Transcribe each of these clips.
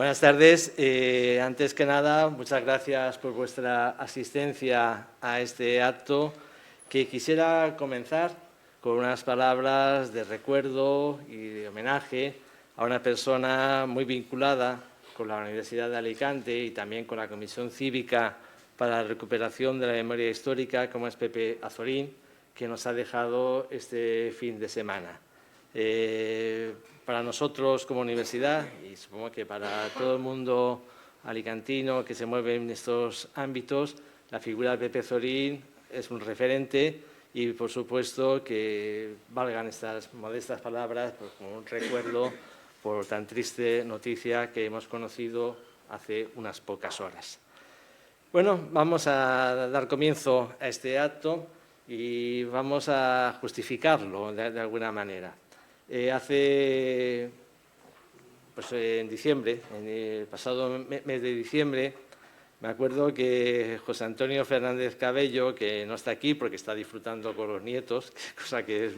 Buenas tardes. Antes que nada, muchas gracias por vuestra asistencia a este acto, que quisiera comenzar con unas palabras de recuerdo y de homenaje a una persona muy vinculada con la Universidad de Alicante y también con la Comisión Cívica para la Recuperación de la Memoria Histórica, como es Pepe Azorín, que nos ha dejado este fin de semana. Para nosotros como universidad, y supongo que para todo el mundo alicantino que se mueve en estos ámbitos, la figura de Pepe Azorín es un referente y, por supuesto, que valgan estas modestas palabras como un recuerdo por tan triste noticia que hemos conocido hace unas pocas horas. Bueno, vamos a dar comienzo a este acto y vamos a justificarlo de alguna manera. En diciembre, en el pasado mes de diciembre, me acuerdo que José Antonio Fernández Cabello, que no está aquí porque está disfrutando con los nietos, cosa que es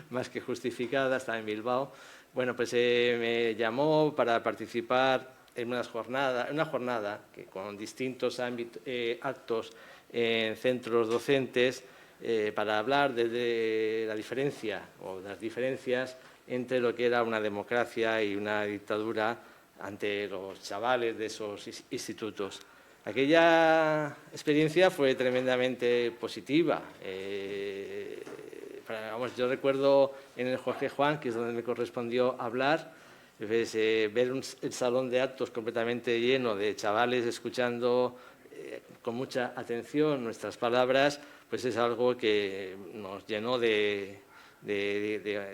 más que justificada, está en Bilbao, bueno, pues me llamó para participar en una jornada que, con distintos actos en centros docentes para hablar de la diferencia o de las diferencias entre lo que era una democracia y una dictadura ante los chavales de esos institutos. Aquella experiencia fue tremendamente positiva. Yo recuerdo en el Jorge Juan, que es donde me correspondió hablar, ver el salón de actos completamente lleno de chavales escuchando con mucha atención nuestras palabras, pues es algo que nos llenó de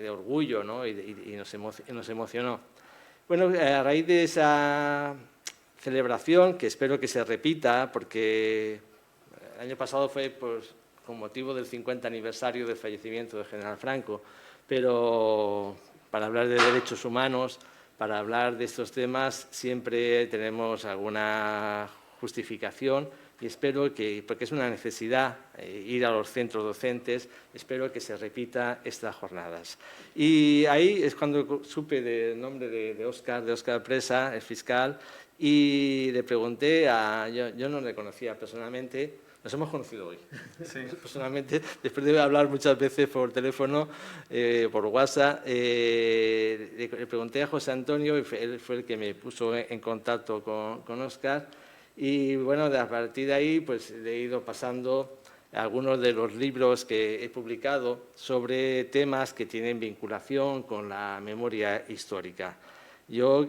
orgullo, ¿no? y nos emocionó. Bueno, a raíz de esa celebración, que espero que se repita, porque el año pasado fue con motivo del 50 aniversario del fallecimiento del general Franco, pero para hablar de derechos humanos, para hablar de estos temas, siempre tenemos alguna justificación y espero que, porque es una necesidad ir a los centros docentes, espero que se repita estas jornadas. Y ahí es cuando supe del nombre de Óscar Presa, el fiscal, y le pregunté yo no le conocía personalmente, nos hemos conocido hoy, sí. Personalmente, después de hablar muchas veces por teléfono, por WhatsApp, le pregunté a José Antonio, y él fue el que me puso en contacto con Óscar, y bueno, a partir de ahí pues le he ido pasando algunos de los libros que he publicado sobre temas que tienen vinculación con la memoria histórica. Yo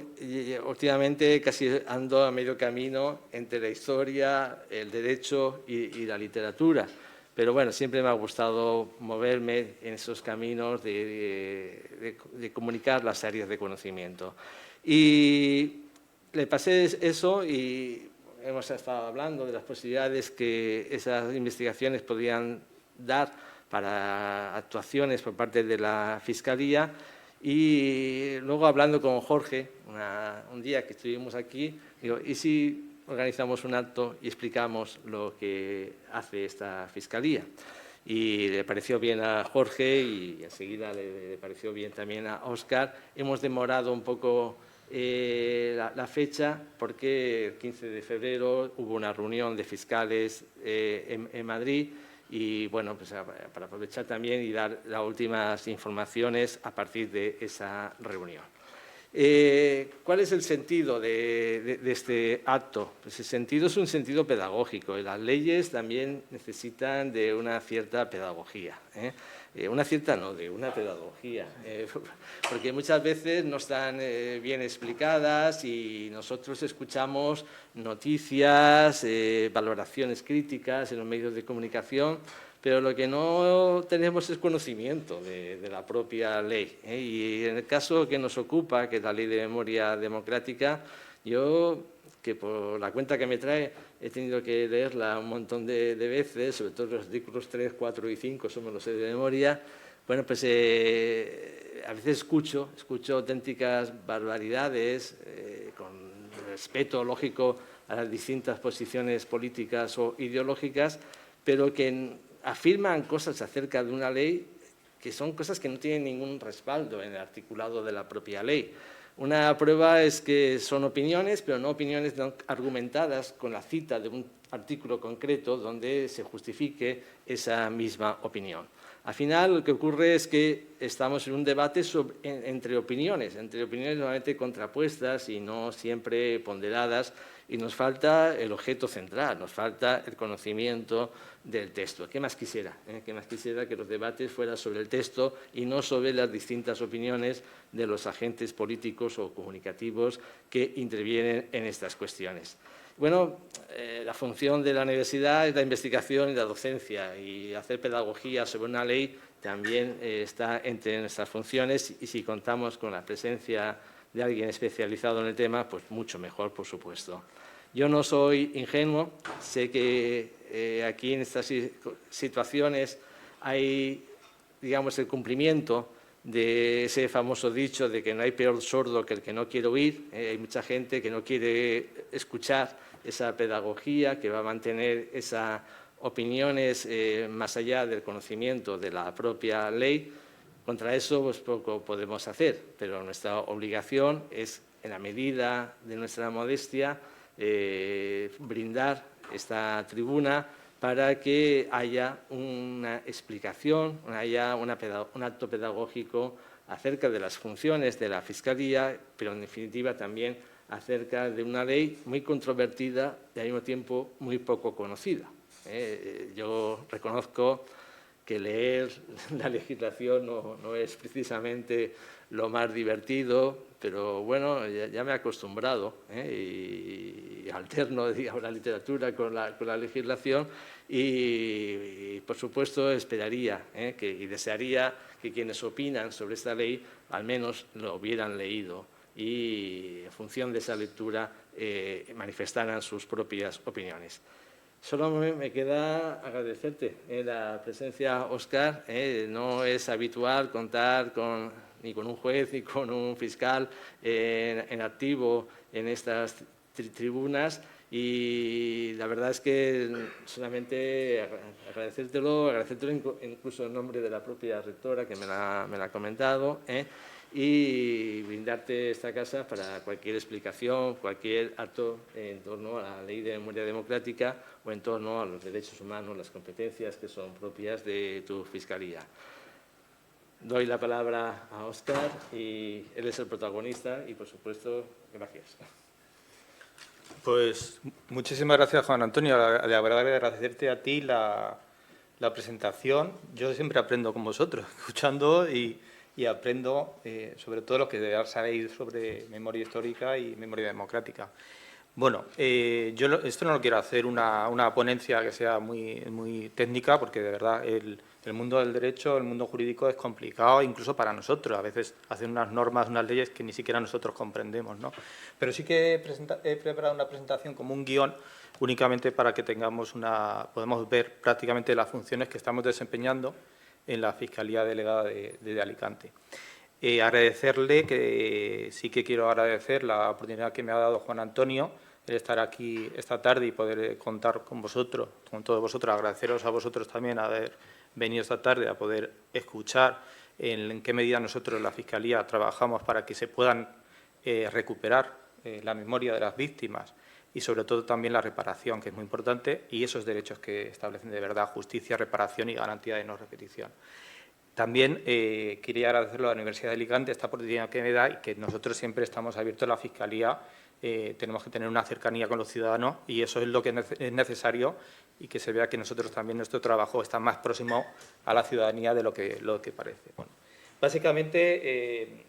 últimamente casi ando a medio camino entre la historia, el derecho y la literatura, pero bueno, siempre me ha gustado moverme en esos caminos de comunicar las áreas de conocimiento. Y le pasé eso y hemos estado hablando de las posibilidades que esas investigaciones podrían dar para actuaciones por parte de la Fiscalía. Y luego, hablando con Jorge, un día que estuvimos aquí, digo, ¿y si organizamos un acto y explicamos lo que hace esta Fiscalía? Y le pareció bien a Jorge y enseguida le pareció bien también a Óscar. Hemos demorado un poco la fecha porque el 15 de febrero hubo una reunión de fiscales en Madrid. Y bueno, pues para aprovechar también y dar las últimas informaciones a partir de esa reunión. ¿Cuál es el sentido de este acto? Pues el sentido es un sentido pedagógico y las leyes también necesitan de una cierta pedagogía. De una pedagogía, porque muchas veces no están bien explicadas y nosotros escuchamos noticias, valoraciones críticas en los medios de comunicación, pero lo que no tenemos es conocimiento de la propia ley. Y en el caso que nos ocupa, que es la Ley de Memoria Democrática, yo, que por la cuenta que me trae he tenido que leerla un montón de veces, sobre todo los artículos 3, 4 y 5, eso me lo sé de memoria. Bueno, pues a veces escucho auténticas barbaridades, con respeto lógico a las distintas posiciones políticas o ideológicas, pero que afirman cosas acerca de una ley que son cosas que no tienen ningún respaldo en el articulado de la propia ley. Una prueba es que son opiniones, pero no opiniones argumentadas con la cita de un artículo concreto donde se justifique esa misma opinión. Al final, lo que ocurre es que estamos en un debate entre opiniones normalmente contrapuestas y no siempre ponderadas, y nos falta el objeto central, nos falta el conocimiento del texto. ¿Qué más quisiera? ¿Qué más quisiera que los debates fueran sobre el texto y no sobre las distintas opiniones de los agentes políticos o comunicativos que intervienen en estas cuestiones? Bueno, la función de la universidad es la investigación y la docencia, y hacer pedagogía sobre una ley también está entre nuestras funciones, y si contamos con la presencia de alguien especializado en el tema, pues mucho mejor, por supuesto. Yo no soy ingenuo, sé que aquí en estas situaciones hay, digamos, el cumplimiento de ese famoso dicho de que no hay peor sordo que el que no quiere oír. Hay mucha gente que no quiere escuchar esa pedagogía, que va a mantener esas opiniones más allá del conocimiento de la propia ley. Contra eso pues poco podemos hacer, pero nuestra obligación es, en la medida de nuestra modestia, brindar esta tribuna para que haya una explicación, haya un acto pedagógico acerca de las funciones de la Fiscalía, pero en definitiva también acerca de una ley muy controvertida y al mismo tiempo muy poco conocida. Yo reconozco que leer la legislación no es precisamente lo más divertido, pero bueno, ya me he acostumbrado y alterno, digamos, la literatura con la legislación y, por supuesto, esperaría y desearía que quienes opinan sobre esta ley al menos lo hubieran leído y, en función de esa lectura, manifestaran sus propias opiniones. Solo me queda agradecerte la presencia, Óscar. No es habitual contar ni con un juez ni con un fiscal en activo en estas tribunas, y la verdad es que solamente agradecértelo incluso en nombre de la propia rectora, que me la ha comentado, y brindarte esta casa para cualquier explicación, cualquier acto en torno a la Ley de Memoria Democrática o en torno a los derechos humanos, las competencias que son propias de tu Fiscalía. Doy la palabra a Óscar, y él es el protagonista y, por supuesto, gracias. Pues muchísimas gracias, Juan Antonio. La verdad que agradecerte a ti la presentación. Yo siempre aprendo con vosotros, escuchando y aprendo sobre todo lo que ya sabéis sobre memoria histórica y memoria democrática. Bueno, yo esto no lo quiero hacer una ponencia que sea muy técnica, porque de verdad el mundo del derecho, el mundo jurídico es complicado, incluso para nosotros. A veces hacen unas normas, unas leyes que ni siquiera nosotros comprendemos, ¿no? Pero sí que he preparado una presentación como un guión, únicamente para que podamos ver prácticamente las funciones que estamos desempeñando en la Fiscalía Delegada de Alicante. Agradecerle, que sí que quiero agradecer la oportunidad que me ha dado Juan Antonio, el estar aquí esta tarde y poder contar con vosotros, con todos vosotros. Agradeceros a vosotros también haber venido esta tarde a poder escuchar en qué medida nosotros en la Fiscalía trabajamos para que se puedan recuperar la memoria de las víctimas y, sobre todo, también la reparación, que es muy importante, y esos derechos que establecen de verdad justicia, reparación y garantía de no repetición. También quería agradecerle a la Universidad de Alicante esta oportunidad que me da, y que nosotros siempre estamos abiertos a la Fiscalía. Tenemos que tener una cercanía con los ciudadanos, y eso es lo que es necesario, y que se vea que nosotros también, nuestro trabajo está más próximo a la ciudadanía de lo que parece. Bueno, básicamente,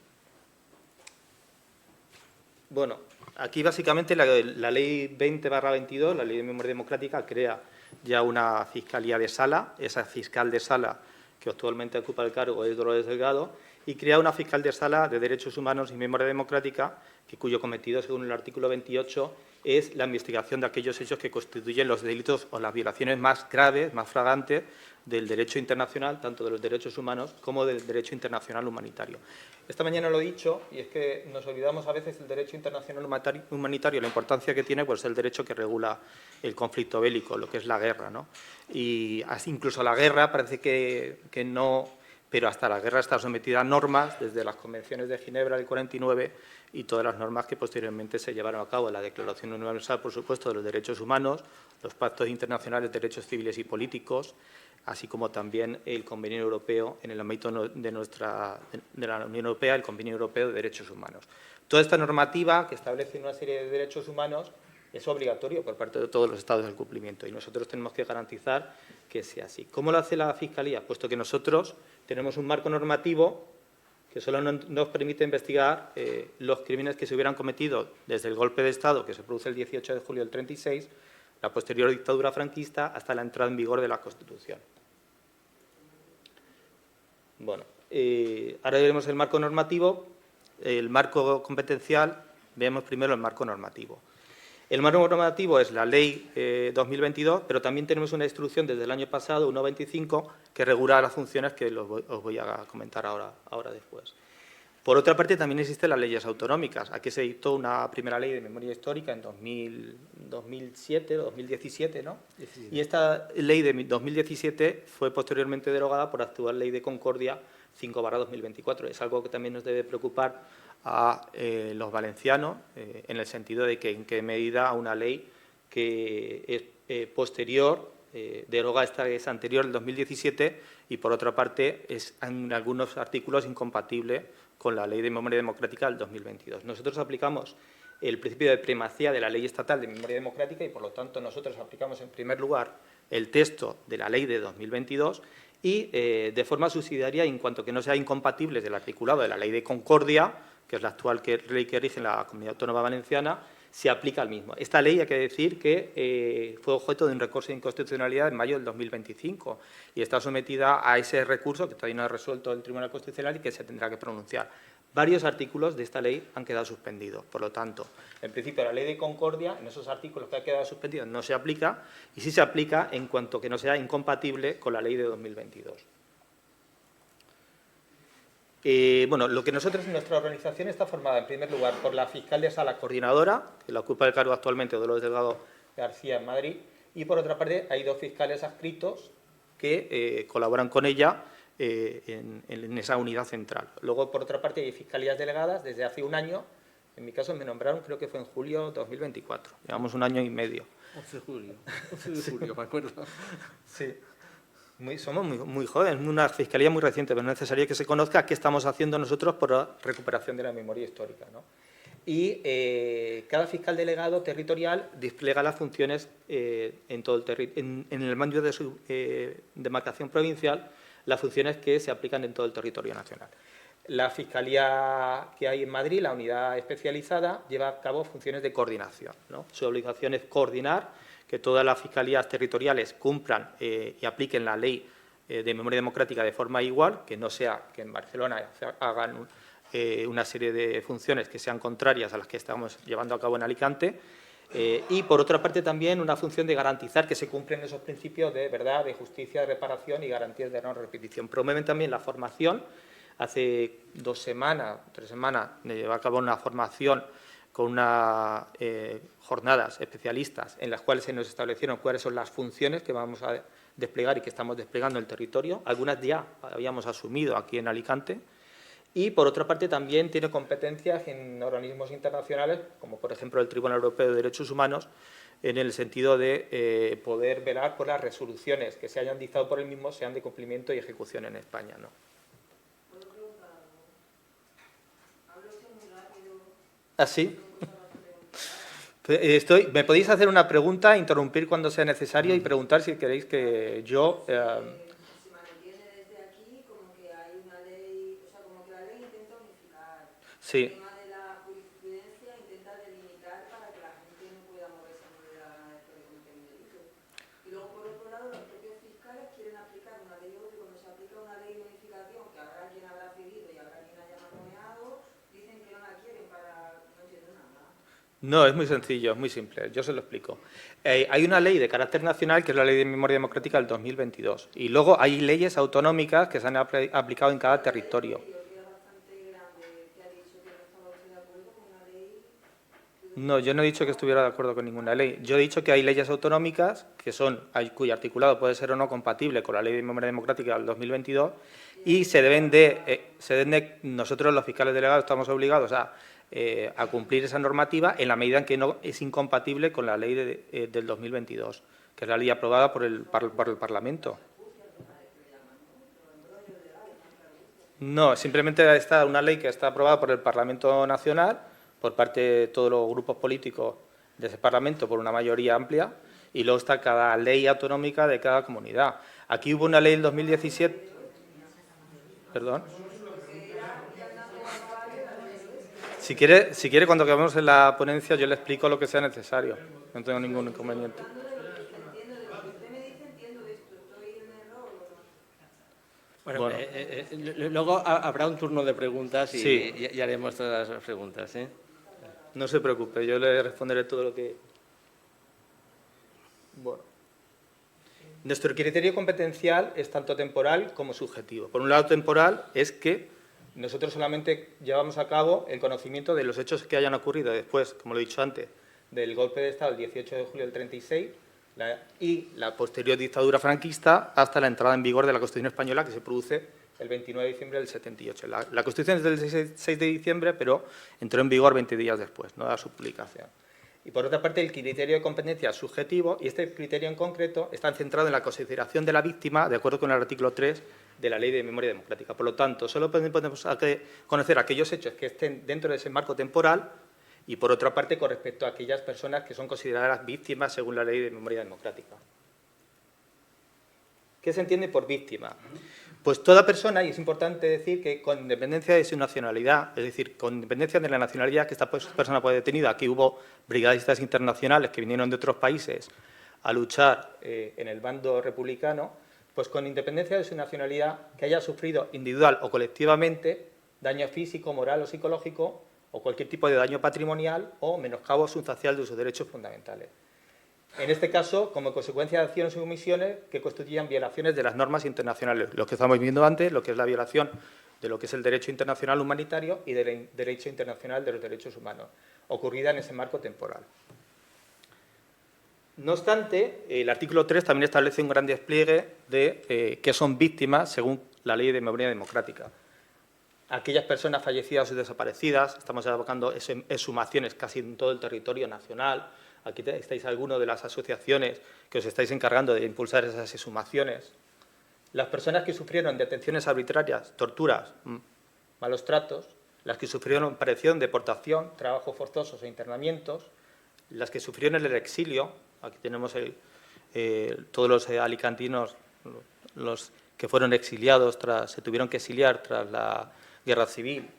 aquí básicamente la Ley 20/22, la Ley de Memoria Democrática, crea ya una Fiscalía de Sala. Esa fiscal de Sala que actualmente ocupa el cargo es Dolores Delgado, y crea una fiscal de Sala de Derechos Humanos y Memoria Democrática, cuyo cometido, según el artículo 28, es la investigación de aquellos hechos que constituyen los delitos o las violaciones más graves, más flagrantes del derecho internacional, tanto de los derechos humanos como del derecho internacional humanitario. Esta mañana lo he dicho, y es que nos olvidamos a veces del derecho internacional humanitario, la importancia que tiene, pues, el derecho que regula el conflicto bélico, lo que es la guerra, ¿no? Y así, incluso la guerra parece que no pero hasta la guerra está sometida a normas, desde las convenciones de Ginebra del 49 y todas las normas que posteriormente se llevaron a cabo, la Declaración Universal, por supuesto, de los Derechos Humanos, los pactos internacionales de derechos civiles y políticos, así como también el Convenio Europeo, en el ámbito de la Unión Europea, el Convenio Europeo de Derechos Humanos. Toda esta normativa, que establece una serie de derechos humanos, es obligatorio por parte de todos los Estados del cumplimiento y nosotros tenemos que garantizar que sea así. ¿Cómo lo hace la Fiscalía? Puesto que nosotros tenemos un marco normativo que solo nos permite investigar los crímenes que se hubieran cometido desde el golpe de Estado, que se produce el 18 de julio del 36, la posterior dictadura franquista, hasta la entrada en vigor de la Constitución. Bueno, ahora veremos el marco normativo, el marco competencial. Veamos primero el marco normativo. El marco normativo es la Ley 2022, pero también tenemos una instrucción desde el año pasado, 1.25, que regula las funciones que os voy a comentar ahora después. Por otra parte, también existen las leyes autonómicas. Aquí se dictó una primera ley de memoria histórica en 2007 o 2017, ¿no? 17. Y esta ley de 2017 fue posteriormente derogada por la actual Ley de Concordia 5/2024. Es algo que también nos debe preocupar a los valencianos, en el sentido de que en qué medida una ley que es posterior deroga esta que es anterior, el 2017, y por otra parte es en algunos artículos incompatible con la Ley de Memoria Democrática del 2022. Nosotros aplicamos el principio de primacía de la Ley Estatal de Memoria Democrática y, por lo tanto, nosotros aplicamos en primer lugar el texto de la Ley de 2022 y, de forma subsidiaria, en cuanto que no sea incompatible del articulado de la Ley de Concordia, que es la actual ley que rige en la Comunidad Autónoma Valenciana, se aplica al mismo. Esta ley, hay que decir que fue objeto de un recurso de inconstitucionalidad en mayo del 2025 y está sometida a ese recurso que todavía no ha resuelto el Tribunal Constitucional y que se tendrá que pronunciar. Varios artículos de esta ley han quedado suspendidos. Por lo tanto, en principio, la Ley de Concordia, en esos artículos que han quedado suspendidos, no se aplica y sí se aplica en cuanto que no sea incompatible con la Ley de 2022. Bueno, lo que nosotros, nuestra organización está formada en primer lugar por la fiscal de sala coordinadora, que la ocupa el cargo actualmente Dolores Delgado García en Madrid, y por otra parte hay 2 fiscales adscritos que colaboran con ella en esa unidad central. Luego, por otra parte, hay fiscalías delegadas desde hace un año. En mi caso me nombraron, creo que fue en julio de 2024. Llevamos un año y medio. 11 de julio, me acuerdo. Sí. Somos muy jóvenes, una fiscalía muy reciente, pero es necesario que se conozca qué estamos haciendo nosotros por la recuperación de la memoria histórica, ¿no? Y cada fiscal delegado territorial despliega las funciones en todo en el ámbito de su demarcación provincial, las funciones que se aplican en todo el territorio nacional. La fiscalía que hay en Madrid, la unidad especializada, lleva a cabo funciones de coordinación, ¿no? Su obligación es coordinar que todas las fiscalías territoriales cumplan y apliquen la ley de memoria democrática de forma igual, que no sea que en Barcelona hagan una serie de funciones que sean contrarias a las que estamos llevando a cabo en Alicante, y, por otra parte, también una función de garantizar que se cumplen esos principios de verdad, de justicia, de reparación y garantías de no repetición. Promueven también la formación. Hace 2 semanas, 3 semanas, lleva a cabo una formación con unas jornadas especialistas en las cuales se nos establecieron cuáles son las funciones que vamos a desplegar y que estamos desplegando en el territorio. Algunas ya habíamos asumido aquí en Alicante. Y, por otra parte, también tiene competencias en organismos internacionales, como por ejemplo el Tribunal Europeo de Derechos Humanos, en el sentido de poder velar por las resoluciones que se hayan dictado por el mismo, sean de cumplimiento y ejecución en España, ¿no? ¿Puedo preguntar algo? ¿Hablo usted muy rápido? ¿Ah, sí? ¿Me podéis hacer una pregunta, interrumpir cuando sea necesario y preguntar si queréis que yo... Se mantiene desde aquí como que hay una ley, o sea, como que la ley intenta unificar. Sí. El tema de la jurisprudencia intenta delimitar para que la gente no pueda moverse muy de la gana después de cometer un delito. Y luego, por otro lado, los propios fiscales quieren aplicar una ley de odio, cuando se aplica una ley de unificación, que habrá quien habrá pedido y habrá quien haya mamoneado, dicen que no la quieren para... no entiendo nada. No, es muy sencillo, es muy simple, yo se lo explico. Hay una ley de carácter nacional, que es la Ley de Memoria Democrática del 2022, y luego hay leyes autonómicas que se han aplicado en cada territorio. Que es bastante grande, que ha dicho que no estaba usted de acuerdo con una ley de No, yo no he dicho que estuviera de acuerdo con ninguna ley. Yo he dicho que hay leyes autonómicas cuyo articulado puede ser o no compatible con la Ley de Memoria Democrática del 2022 y nosotros los fiscales delegados estamos obligados a cumplir esa normativa en la medida en que no es incompatible con la ley del 2022, que es la ley aprobada por el Parlamento. No, simplemente está una ley que está aprobada por el Parlamento Nacional, por parte de todos los grupos políticos de ese Parlamento, por una mayoría amplia, y luego está cada ley autonómica de cada comunidad. Aquí hubo una ley en 2017... ¿Perdón? Si quiere, cuando acabemos en la ponencia, yo le explico lo que sea necesario. No tengo ningún inconveniente. Bueno, luego habrá un turno de preguntas y, sí, y haremos todas las preguntas, ¿eh? No se preocupe, yo le responderé todo lo que... Bueno. Nuestro criterio competencial es tanto temporal como subjetivo. Por un lado, temporal es que nosotros solamente llevamos a cabo el conocimiento de los hechos que hayan ocurrido después, como lo he dicho antes, del golpe de Estado el 18 de julio del 36 y la posterior dictadura franquista hasta la entrada en vigor de la Constitución española que se produce el 29 de diciembre del 78. La Constitución es del 6 de diciembre, pero entró en vigor 20 días después, ¿no?, de su publicación. Y por otra parte, el criterio de competencia subjetivo, y este criterio en concreto está centrado en la consideración de la víctima, de acuerdo con el artículo 3 de la Ley de Memoria Democrática. Por lo tanto, solo podemos conocer aquellos hechos que estén dentro de ese marco temporal y, por otra parte, con respecto a aquellas personas que son consideradas víctimas según la Ley de Memoria Democrática. ¿Qué se entiende por víctima? Pues toda persona, y es importante decir que con independencia de su nacionalidad, es decir, con independencia de la nacionalidad que esta persona puede detenida, aquí hubo brigadistas internacionales que vinieron de otros países a luchar en el bando republicano, pues con independencia de su nacionalidad, que haya sufrido individual o colectivamente daño físico, moral o psicológico, o cualquier tipo de daño patrimonial o menoscabo sustancial de sus derechos fundamentales. En este caso, como consecuencia de acciones y omisiones que constituyan violaciones de las normas internacionales, lo que estamos viendo antes, lo que es la violación de lo que es el derecho internacional humanitario y del derecho internacional de los derechos humanos, ocurrida en ese marco temporal. No obstante, el artículo 3 también establece un gran despliegue de qué son víctimas según la Ley de Memoria Democrática. Aquellas personas fallecidas o desaparecidas, estamos abocando exhumaciones casi en todo el territorio nacional. Aquí estáis algunos de las asociaciones que os estáis encargando de impulsar esas exhumaciones. Las personas que sufrieron detenciones arbitrarias, torturas, malos tratos, las que sufrieron presión, deportación, trabajos forzosos e internamientos, las que sufrieron el exilio, aquí tenemos todos los alicantinos, los que fueron exiliados, se tuvieron que exiliar tras la Guerra Civil,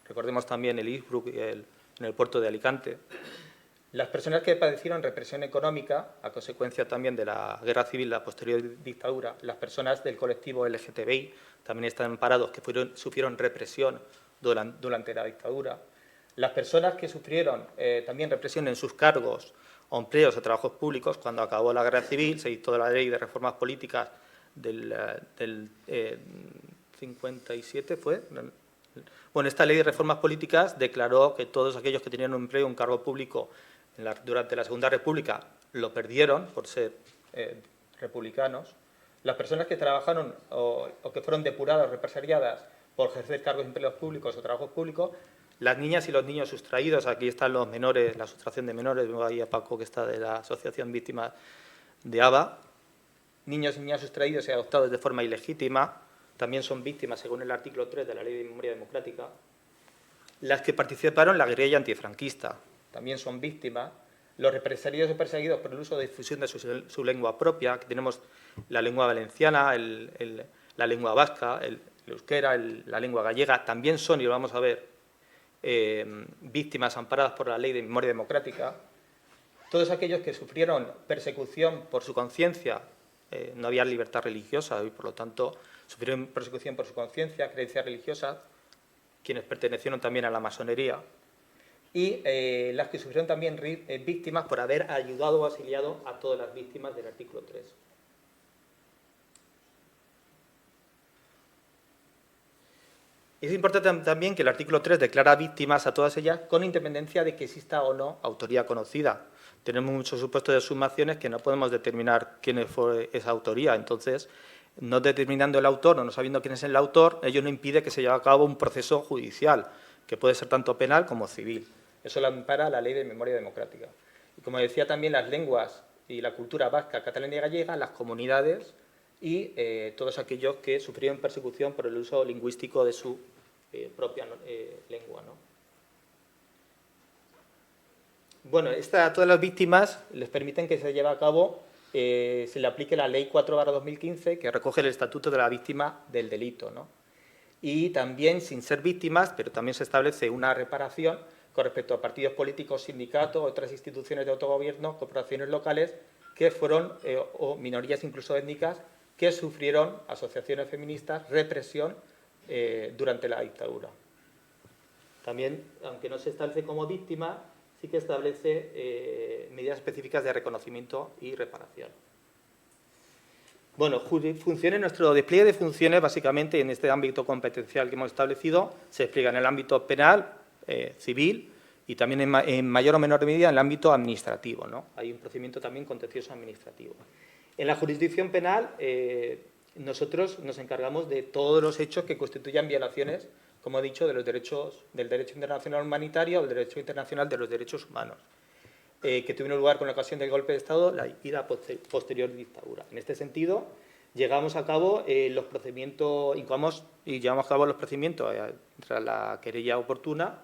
recordemos también el Innsbruck en el puerto de Alicante. Las personas que padecieron represión económica, a consecuencia también de la Guerra Civil, la posterior dictadura, las personas del colectivo LGTBI también están amparados, que sufrieron represión durante la dictadura. Las personas que sufrieron también represión en sus cargos o empleos o trabajos públicos, cuando acabó la Guerra Civil, se dictó la Ley de Reformas Políticas del 57, ¿fue? Bueno, esta Ley de Reformas Políticas declaró que todos aquellos que tenían un empleo, un cargo público durante la Segunda República, lo perdieron por ser republicanos. Las personas que trabajaron o que fueron depuradas o represaliadas por ejercer cargos y empleos públicos o trabajos públicos, las niñas y los niños sustraídos, aquí están los menores, la sustracción de menores, vengo ahí a Paco, que está de la Asociación Víctimas de ABA, niños y niñas sustraídos y adoptados de forma ilegítima, también son víctimas según el artículo 3 de la Ley de Memoria Democrática. Las que participaron en la guerrilla antifranquista también son víctimas. Los represaliados y perseguidos por el uso de difusión de su lengua propia, que tenemos la lengua valenciana, la lengua vasca, el euskera, la lengua gallega, también son, y lo vamos a ver, víctimas amparadas por la Ley de Memoria Democrática. Todos aquellos que sufrieron persecución por su conciencia, no había libertad religiosa y, por lo tanto, sufrieron persecución por su conciencia, creencias religiosas, quienes pertenecieron también a la masonería, y las que sufrieron también víctimas por haber ayudado o auxiliado a todas las víctimas del artículo 3. Es importante también que el artículo 3 declara víctimas a todas ellas con independencia de que exista o no autoría conocida. Tenemos muchos supuestos de sumaciones que no podemos determinar quién fue esa autoría. Entonces, no determinando el autor o no sabiendo quién es el autor, ello no impide que se lleve a cabo un proceso judicial, que puede ser tanto penal como civil. Eso lo ampara la Ley de Memoria Democrática. Y como decía también, las lenguas y la cultura vasca, catalana y gallega, las comunidades y todos aquellos que sufrieron persecución por el uso lingüístico de su propia lengua, ¿no? Bueno, a todas las víctimas les permiten que se lleve a cabo, se le aplique la Ley 4/2015, que recoge el Estatuto de la Víctima del Delito, ¿no? Y también, sin ser víctimas, pero también se establece una reparación con respecto a partidos políticos, sindicatos, otras instituciones de autogobierno, corporaciones locales, que fueron, o minorías incluso étnicas, que sufrieron, asociaciones feministas, represión durante la dictadura. También, aunque no se establece como víctima, sí que establece medidas específicas de reconocimiento y reparación. Bueno, funciones, nuestro despliegue de funciones, básicamente, en este ámbito competencial que hemos establecido, se despliega en el ámbito penal, civil, y también en mayor o menor medida en el ámbito administrativo, ¿no? Hay un procedimiento también contencioso administrativo. En la jurisdicción penal, nosotros nos encargamos de todos los hechos que constituyan violaciones, como he dicho, de los derechos, del derecho internacional humanitario o del derecho internacional de los derechos humanos, que tuvieron lugar con la ocasión del golpe de Estado y la posterior dictadura. En este sentido, llevamos a cabo los procedimientos, llevamos a cabo los procedimientos tras la querella oportuna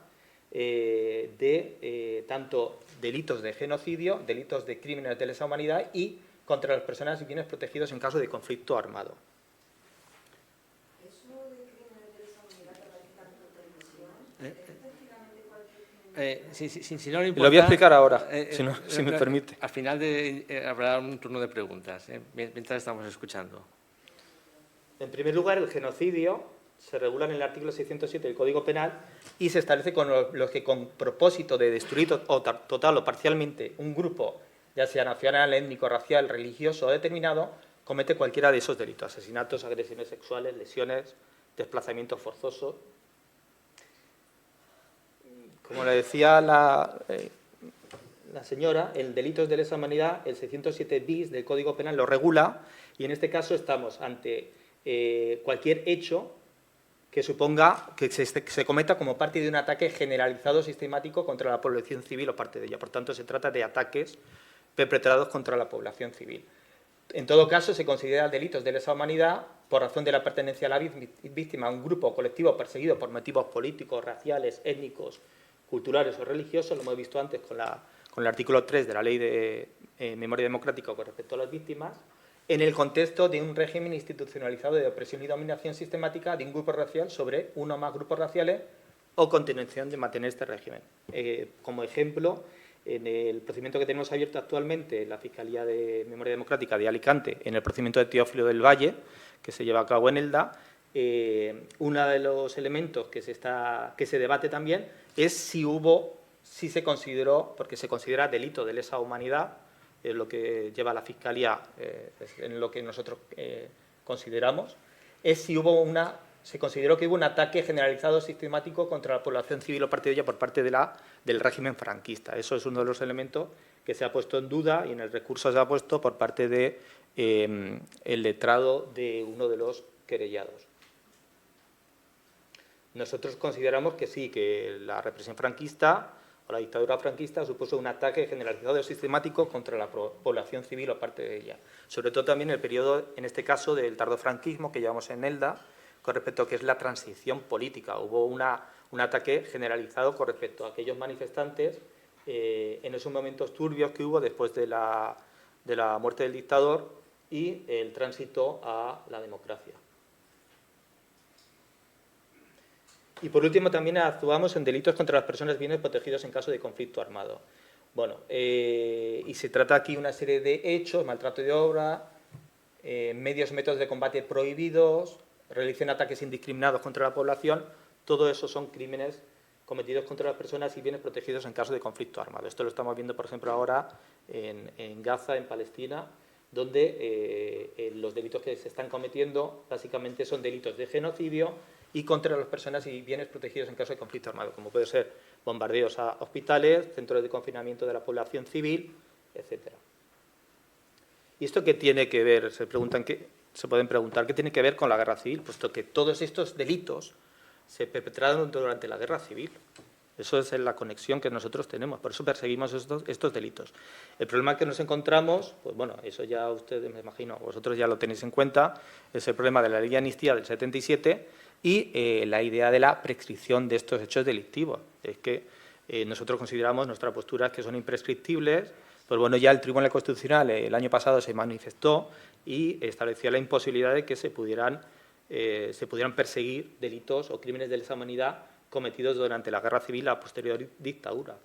de tanto delitos de genocidio, delitos de crímenes de lesa humanidad y contra las personas y bienes protegidos en caso de conflicto armado. Eso de crímenes de lesa humanidad que aparece tanto en televisión, ¿es específicamente cualquier crimen? Si no le importa, lo voy a explicar ahora, si me permite. Al final habrá un turno de preguntas, mientras estamos escuchando. En primer lugar, el genocidio se regula en el artículo 607 del Código Penal y se establece con los que con propósito de destruir total o parcialmente un grupo, ya sea nacional, étnico, racial, religioso o determinado, comete cualquiera de esos delitos: asesinatos, agresiones sexuales, lesiones, desplazamientos forzosos. Como le decía la señora, el delito de lesa humanidad, el 607 bis del Código Penal lo regula, y en este caso estamos ante cualquier hecho que suponga que se cometa como parte de un ataque generalizado sistemático contra la población civil o parte de ella. Por tanto, se trata de ataques perpetrados contra la población civil. En todo caso, se consideran delitos de lesa humanidad por razón de la pertenencia a la víctima a un grupo o colectivo perseguido por motivos políticos, raciales, étnicos, culturales o religiosos. Lo hemos visto antes con el artículo 3 de la Ley de Memoria Democrática con respecto a las víctimas, en el contexto de un régimen institucionalizado de opresión y dominación sistemática de un grupo racial sobre uno o más grupos raciales o con intención de mantener este régimen. Como ejemplo, en el procedimiento que tenemos abierto actualmente en la Fiscalía de Memoria Democrática de Alicante, en el procedimiento de Teófilo del Valle, que se lleva a cabo en Elda, uno de los elementos que se debate también es si se consideró, porque se considera delito de lesa humanidad, es lo que lleva la Fiscalía, en lo que nosotros consideramos, es si se consideró que hubo un ataque generalizado sistemático contra la población civil o parte de ella por parte del régimen franquista. Eso es uno de los elementos que se ha puesto en duda y en el recurso se ha puesto por parte del letrado de uno de los querellados. Nosotros consideramos que sí, que la represión franquista o la dictadura franquista supuso un ataque generalizado y sistemático contra la población civil o parte de ella. Sobre todo también el periodo, en este caso, del tardofranquismo que llevamos en Elda, con respecto a que es la transición política. Hubo un ataque generalizado con respecto a aquellos manifestantes en esos momentos turbios que hubo después de la muerte del dictador y el tránsito a la democracia. Y por último también actuamos en delitos contra las personas bienes protegidos en caso de conflicto armado. Bueno, y se trata aquí de una serie de hechos: maltrato de obra, medios y métodos de combate prohibidos, realización de ataques indiscriminados contra la población. Todo eso son crímenes cometidos contra las personas y bienes protegidos en caso de conflicto armado. Esto lo estamos viendo, por ejemplo, ahora en Gaza, en Palestina, donde los delitos que se están cometiendo básicamente son delitos de genocidio y contra las personas y bienes protegidos en caso de conflicto armado, como puede ser bombardeos a hospitales, centros de confinamiento de la población civil, etcétera. ¿Y esto qué tiene que ver? Se pueden preguntar qué tiene que ver con la guerra civil, puesto que todos estos delitos se perpetraron durante la guerra civil. Eso es la conexión que nosotros tenemos, por eso perseguimos estos delitos. El problema que nos encontramos, pues bueno, eso ya ustedes, me imagino, vosotros ya lo tenéis en cuenta, es el problema de la ley de amnistía del 77 y la idea de la prescripción de estos hechos delictivos. Es que nosotros consideramos, nuestra postura es que son imprescriptibles, pues bueno, ya el Tribunal Constitucional el año pasado se manifestó y establecía la imposibilidad de que se pudieran perseguir delitos o crímenes de lesa humanidad cometidos durante la guerra civil a posterior dictadura.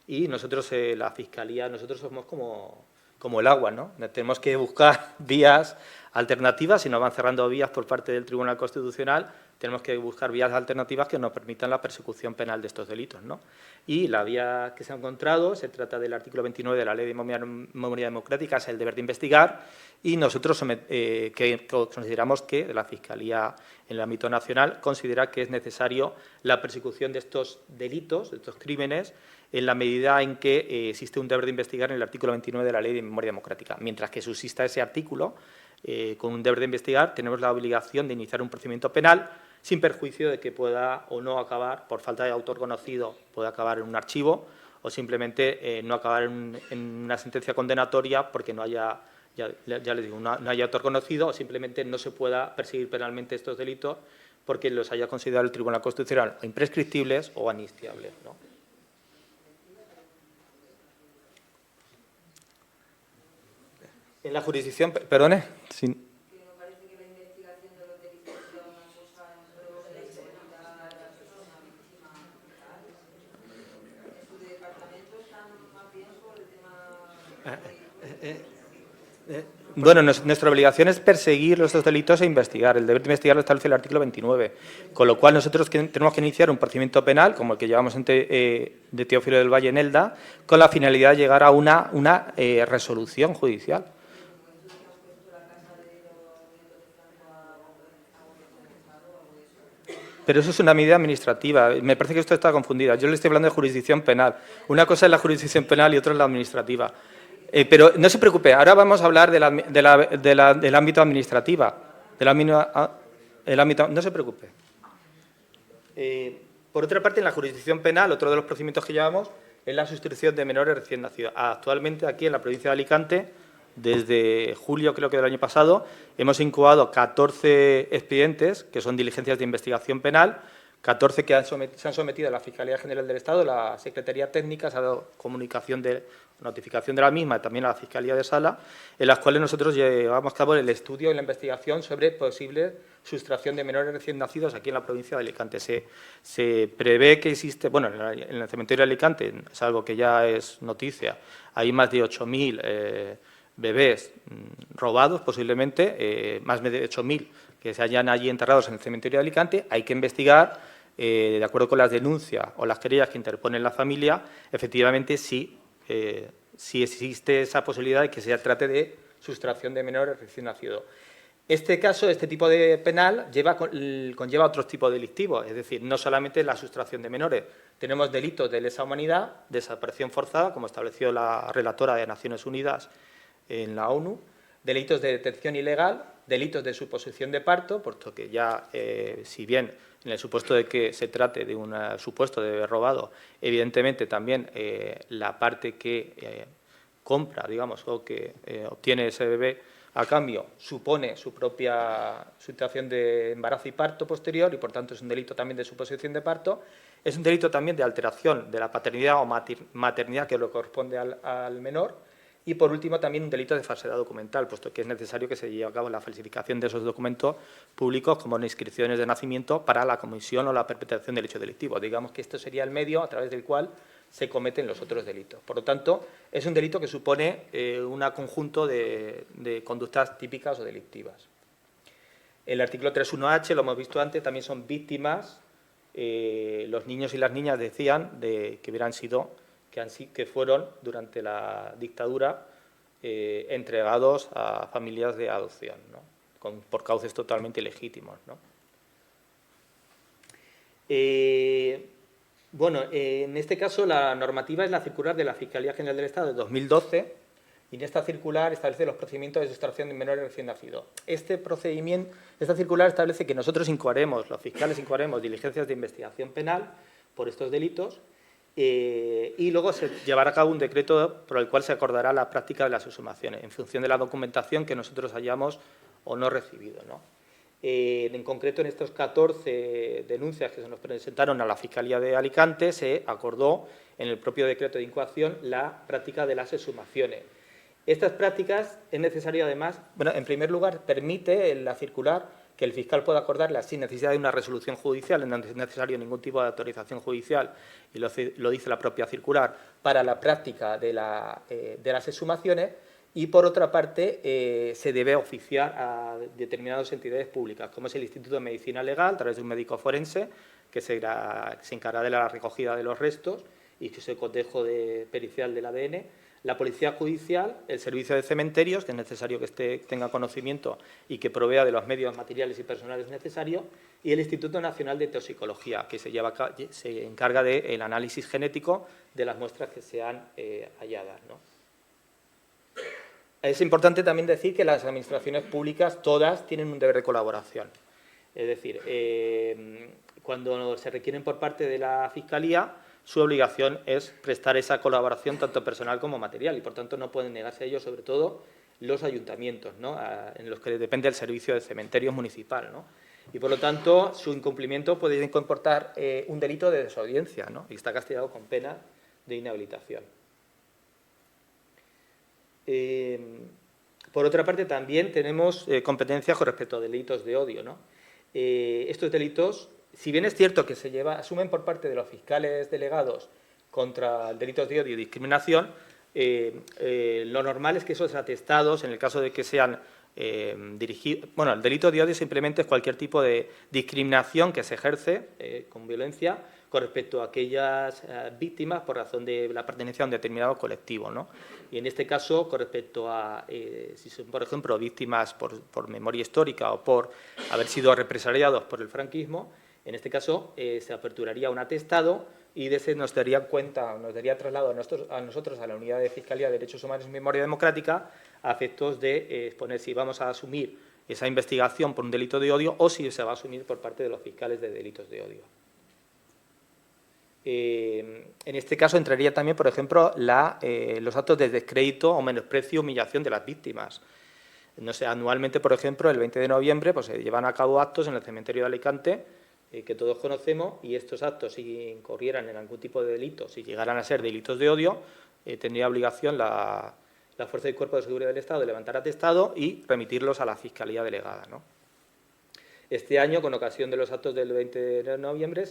Y nosotros, la Fiscalía, nosotros somos como el agua, ¿no? Tenemos que buscar vías alternativas, y nos van cerrando vías por parte del Tribunal Constitucional, tenemos que buscar vías alternativas que nos permitan la persecución penal de estos delitos, ¿no? Y la vía que se ha encontrado, se trata del artículo 29 de la Ley de Memoria Democrática, es el deber de investigar, y nosotros consideramos que la Fiscalía en el ámbito nacional considera que es necesario la persecución de estos delitos, de estos crímenes, en la medida en que existe un deber de investigar en el artículo 29 de la Ley de Memoria Democrática. Mientras que subsista ese artículo, con un deber de investigar, tenemos la obligación de iniciar un procedimiento penal sin perjuicio de que pueda o no acabar, por falta de autor conocido, puede acabar en un archivo o simplemente no acabar en una sentencia condenatoria porque no haya, ya les digo, no haya autor conocido o simplemente no se pueda perseguir penalmente estos delitos porque los haya considerado el Tribunal Constitucional imprescriptibles o amnistiables, ¿no? En la jurisdicción, perdone, sin... Que no parece que la investigación de los delitos sea una cosa entre los leyes y la persona víctima. En su departamento están más bien sobre el tema... Bueno, nuestra obligación es perseguir estos delitos e investigar. El deber de investigar lo establece el artículo 29, con lo cual nosotros tenemos que iniciar un procedimiento penal, como el que llevamos de Teófilo del Valle en Elda, con la finalidad de llegar a una resolución judicial. Pero eso es una medida administrativa. Me parece que esto está confundida. Yo le estoy hablando de jurisdicción penal. Una cosa es la jurisdicción penal y otra es la administrativa. Pero no se preocupe, ahora vamos a hablar del ámbito administrativo. No se preocupe. Por otra parte, en la jurisdicción penal, otro de los procedimientos que llevamos es la sustitución de menores recién nacidos. Actualmente, aquí en la provincia de Alicante, desde julio, creo que del año pasado, hemos incubado 14 expedientes, que son diligencias de investigación penal, 14 que se han sometido a la Fiscalía General del Estado, la Secretaría Técnica se ha dado notificación de la misma, también a la Fiscalía de Sala, en las cuales nosotros llevamos a cabo el estudio y la investigación sobre posible sustracción de menores recién nacidos aquí en la provincia de Alicante. Se prevé que existe, bueno, en el cementerio de Alicante, es algo que ya es noticia, hay más de 8.000 bebés robados, posiblemente, más de 8.000 que se hayan allí enterrados en el cementerio de Alicante. Hay que investigar, de acuerdo con las denuncias o las querellas que interpone la familia, efectivamente si existe esa posibilidad de que se trate de sustracción de menores recién nacidos. Este caso, este tipo de penal, conlleva otros tipos delictivos, es decir, no solamente la sustracción de menores. Tenemos delitos de lesa humanidad, desaparición forzada, como estableció la relatora de Naciones Unidas en la ONU, delitos de detención ilegal, delitos de suposición de parto, puesto que ya, si bien en el supuesto de que se trate de un supuesto de bebé robado, evidentemente también la parte que compra, digamos, o que obtiene ese bebé a cambio supone su propia situación de embarazo y parto posterior y, por tanto, es un delito también de suposición de parto. Es un delito también de alteración de la paternidad o maternidad que le corresponde al menor. Y, por último, también un delito de falsedad documental, puesto que es necesario que se lleve a cabo la falsificación de esos documentos públicos como inscripciones de nacimiento para la comisión o la perpetración del hecho delictivo. Digamos que esto sería el medio a través del cual se cometen los otros delitos. Por lo tanto, es un delito que supone un conjunto de conductas típicas o delictivas. El artículo 3.1h, lo hemos visto antes, también son víctimas. Los niños y las niñas decían que fueron durante la dictadura entregados a familias de adopción, ¿no? Por cauces totalmente ilegítimos, ¿no? Bueno, en este caso la normativa es la circular de la Fiscalía General del Estado de 2012 y en esta circular establece los procedimientos de sustracción de menores recién nacidos. Esta circular establece que nosotros los fiscales incoaremos diligencias de investigación penal por estos delitos y luego se llevará a cabo un decreto por el cual se acordará la práctica de las exhumaciones en función de la documentación que nosotros hayamos o no recibido, ¿no? En concreto, en estos 14 denuncias que se nos presentaron a la Fiscalía de Alicante, se acordó en el propio decreto de incoación la práctica de las exhumaciones. Estas prácticas es necesario, además, bueno, en primer lugar, permite en la circular que el fiscal pueda acordarlas sin necesidad de una resolución judicial, no es necesario ningún tipo de autorización judicial, y lo dice la propia circular, para la práctica de las exhumaciones. Y, por otra parte, se debe oficiar a determinadas entidades públicas, como es el Instituto de Medicina Legal, a través de un médico forense, que se encarga de la recogida de los restos y que es el cotejo pericial del ADN, la Policía Judicial, el Servicio de Cementerios, que es necesario que tenga conocimiento y que provea de los medios materiales y personales necesarios, y el Instituto Nacional de Toxicología, que se encarga del análisis genético de las muestras que sean halladas, ¿no? Es importante también decir que las administraciones públicas todas tienen un deber de colaboración. Es decir, cuando se requieren por parte de la Fiscalía, su obligación es prestar esa colaboración tanto personal como material y, por tanto, no pueden negarse a ello, sobre todo los ayuntamientos, ¿no? En los que depende el servicio de cementerios municipal, ¿no? Y, por lo tanto, su incumplimiento puede comportar un delito de desobediencia, ¿no? Y está castigado con pena de inhabilitación. Por otra parte, también tenemos competencias con respecto a delitos de odio, ¿no? Estos delitos, si bien es cierto que asumen por parte de los fiscales delegados contra delitos de odio y discriminación, lo normal es que esos atestados, en el caso de que sean dirigidos... Bueno, el delito de odio simplemente es cualquier tipo de discriminación que se ejerce con violencia con respecto a aquellas víctimas por razón de la pertenencia a un determinado colectivo, ¿no? Y en este caso, con respecto a, si son, por ejemplo, víctimas por memoria histórica o por haber sido represaliados por el franquismo, en este caso se aperturaría un atestado y de ese nos daría traslado a nosotros, a la Unidad de Fiscalía de Derechos Humanos y Memoria Democrática, a efectos de exponer si vamos a asumir esa investigación por un delito de odio o si se va a asumir por parte de los fiscales de delitos de odio. En este caso entraría también, por ejemplo, los actos de descrédito o menosprecio y humillación de las víctimas. No sé, anualmente, por ejemplo, el 20 de noviembre pues, se llevan a cabo actos en el cementerio de Alicante que todos conocemos, y estos actos, si incurrieran en algún tipo de delito, si llegaran a ser delitos de odio, tendría obligación la Fuerza y Cuerpo de Seguridad del Estado de levantar atestado y remitirlos a la Fiscalía delegada, ¿no? Este año, con ocasión de los actos del 20 de noviembre,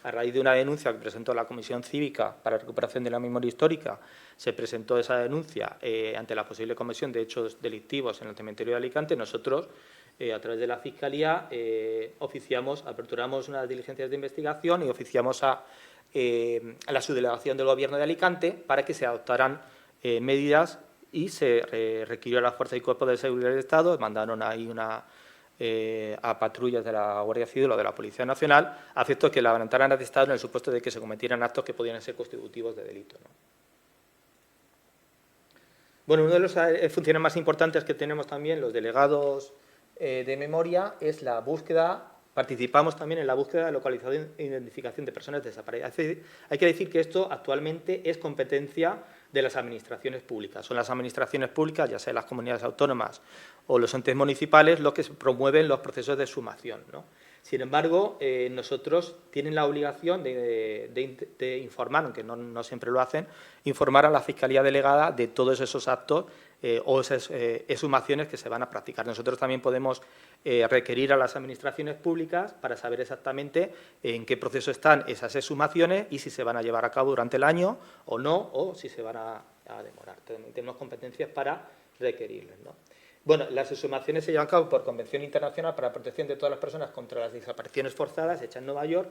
a raíz de una denuncia que presentó la Comisión Cívica para la Recuperación de la Memoria Histórica, se presentó esa denuncia ante la posible comisión de hechos delictivos en el cementerio de Alicante. Nosotros, a través de la Fiscalía, aperturamos unas diligencias de investigación y oficiamos a la subdelegación del Gobierno de Alicante para que se adoptaran medidas y se requirió a la Fuerza y Cuerpo de Seguridad del Estado, mandaron ahí a patrullas de la Guardia Civil o de la Policía Nacional, a efectos que levantaran atestado en el supuesto de que se cometieran actos que podían ser constitutivos de delito, ¿no? Bueno, uno de los funciones más importantes que tenemos también los delegados de memoria es la búsqueda. Participamos también en la búsqueda, localización e identificación de personas desaparecidas. Hay que decir que esto actualmente es competencia de las administraciones públicas. Son las administraciones públicas, ya sea las comunidades autónomas o los entes municipales, los que promueven los procesos de exhumación, ¿no? Sin embargo, nosotros tienen la obligación de informar, aunque no siempre lo hacen, informar a la Fiscalía delegada de todos esos actos o esas exhumaciones que se van a practicar. Nosotros también podemos requerir a las administraciones públicas para saber exactamente en qué proceso están esas exhumaciones y si se van a llevar a cabo durante el año o no, o si se van a demorar. Tenemos competencias para requerirles, ¿no? Bueno, las exhumaciones se llevan a cabo por Convención Internacional para la Protección de todas las personas contra las desapariciones forzadas, hecha en Nueva York.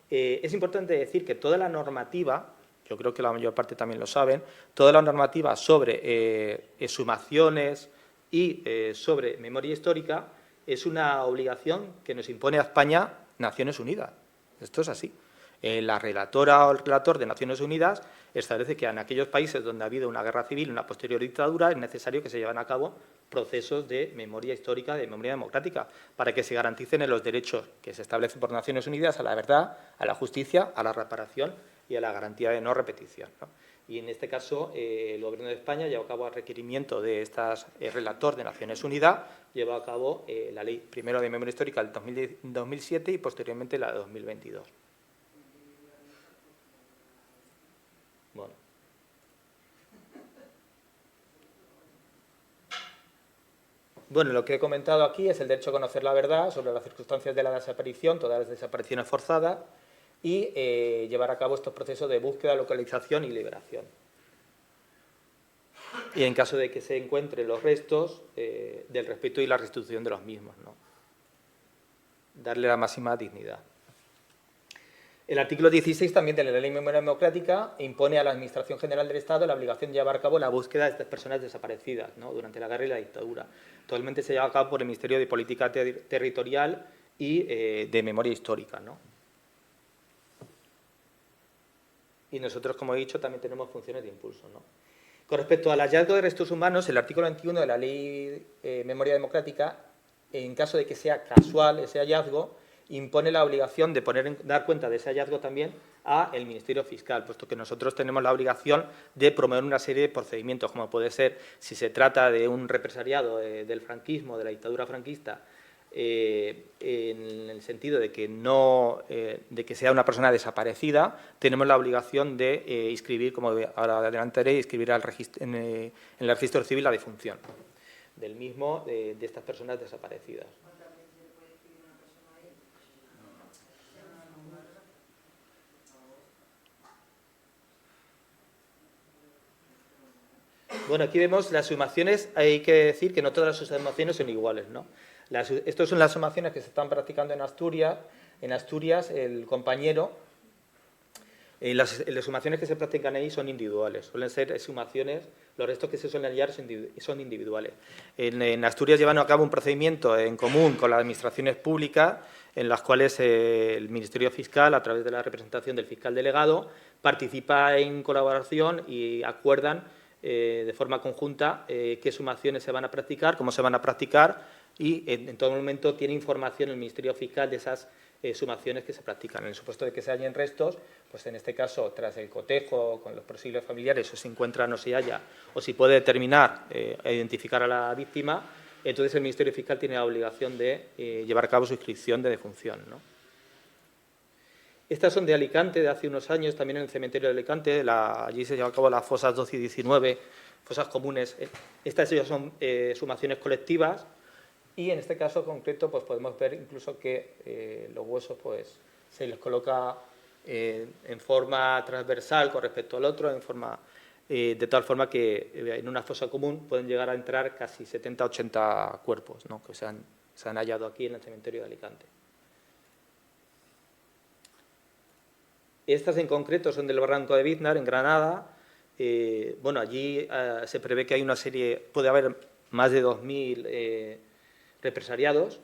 Es importante decir que toda la normativa yo creo que la mayor parte también lo saben, toda la normativa sobre exhumaciones y sobre memoria histórica es una obligación que nos impone a España Naciones Unidas. Esto es así. La relatora o el relator de Naciones Unidas establece que en aquellos países donde ha habido una guerra civil, una posterior dictadura, es necesario que se lleven a cabo procesos de memoria histórica, de memoria democrática, para que se garanticen los derechos que se establecen por Naciones Unidas a la verdad, a la justicia, a la reparación y a la garantía de no repetición, ¿no? Y en este caso, el Gobierno de España lleva a cabo, a requerimiento de el relator de Naciones Unidas, lleva a cabo la ley primero de memoria histórica del 2007 y posteriormente la de 2022. Bueno, lo que he comentado aquí es el derecho a conocer la verdad sobre las circunstancias de la desaparición, todas las desapariciones forzadas, y llevar a cabo estos procesos de búsqueda, localización y liberación. Y en caso de que se encuentren los restos, del respeto y la restitución de los mismos, ¿no? Darle la máxima dignidad. El artículo 16 también de la Ley de Memoria Democrática impone a la Administración General del Estado la obligación de llevar a cabo la búsqueda de estas personas desaparecidas, ¿no? Durante la guerra y la dictadura. Actualmente se lleva a cabo por el Ministerio de Política Territorial y de Memoria Histórica, ¿no? Y nosotros, como he dicho, también tenemos funciones de impulso, ¿no? Con respecto al hallazgo de restos humanos, el artículo 21 de la Ley Memoria Democrática, en caso de que sea casual ese hallazgo, impone la obligación de dar cuenta de ese hallazgo también al Ministerio Fiscal, puesto que nosotros tenemos la obligación de promover una serie de procedimientos, como puede ser, si se trata de un represaliado del franquismo, de la dictadura franquista, en el sentido de que sea una persona desaparecida, tenemos la obligación de inscribir, como ahora adelantaré, inscribir en el registro civil la defunción del mismo, de estas personas desaparecidas. Bueno, aquí vemos las exhumaciones. Hay que decir que no todas las exhumaciones son iguales, ¿no? Estas son las exhumaciones que se están practicando en Asturias. En Asturias, el compañero, las exhumaciones que se practican ahí son individuales. Suelen ser exhumaciones, los restos que se suelen hallar son individuales. En Asturias llevan a cabo un procedimiento en común con las administraciones públicas, en las cuales el Ministerio Fiscal, a través de la representación del fiscal delegado, participa en colaboración y acuerdan de forma conjunta qué exhumaciones se van a practicar, cómo se van a practicar, y en todo momento tiene información el Ministerio Fiscal de esas exhumaciones que se practican. En el supuesto de que se hallen restos, pues en este caso, tras el cotejo con los posibles familiares, o se encuentran o se halla, o si puede determinar e identificar a la víctima, entonces el Ministerio Fiscal tiene la obligación de llevar a cabo su inscripción de defunción, ¿no? Estas son de Alicante, de hace unos años, también en el cementerio de Alicante. Allí se llevan a cabo las fosas 12 y 19, fosas comunes. Estas ya son exhumaciones colectivas, y en este caso concreto pues podemos ver incluso que los huesos pues se les coloca en forma transversal con respecto al otro, de tal forma que en una fosa común pueden llegar a entrar casi 70-80 cuerpos, ¿no? Que se han hallado aquí en el cementerio de Alicante. Estas en concreto son del Barranco de Biznar, en Granada. Bueno, allí se prevé que hay una serie, puede haber más de 2.000 represaliados,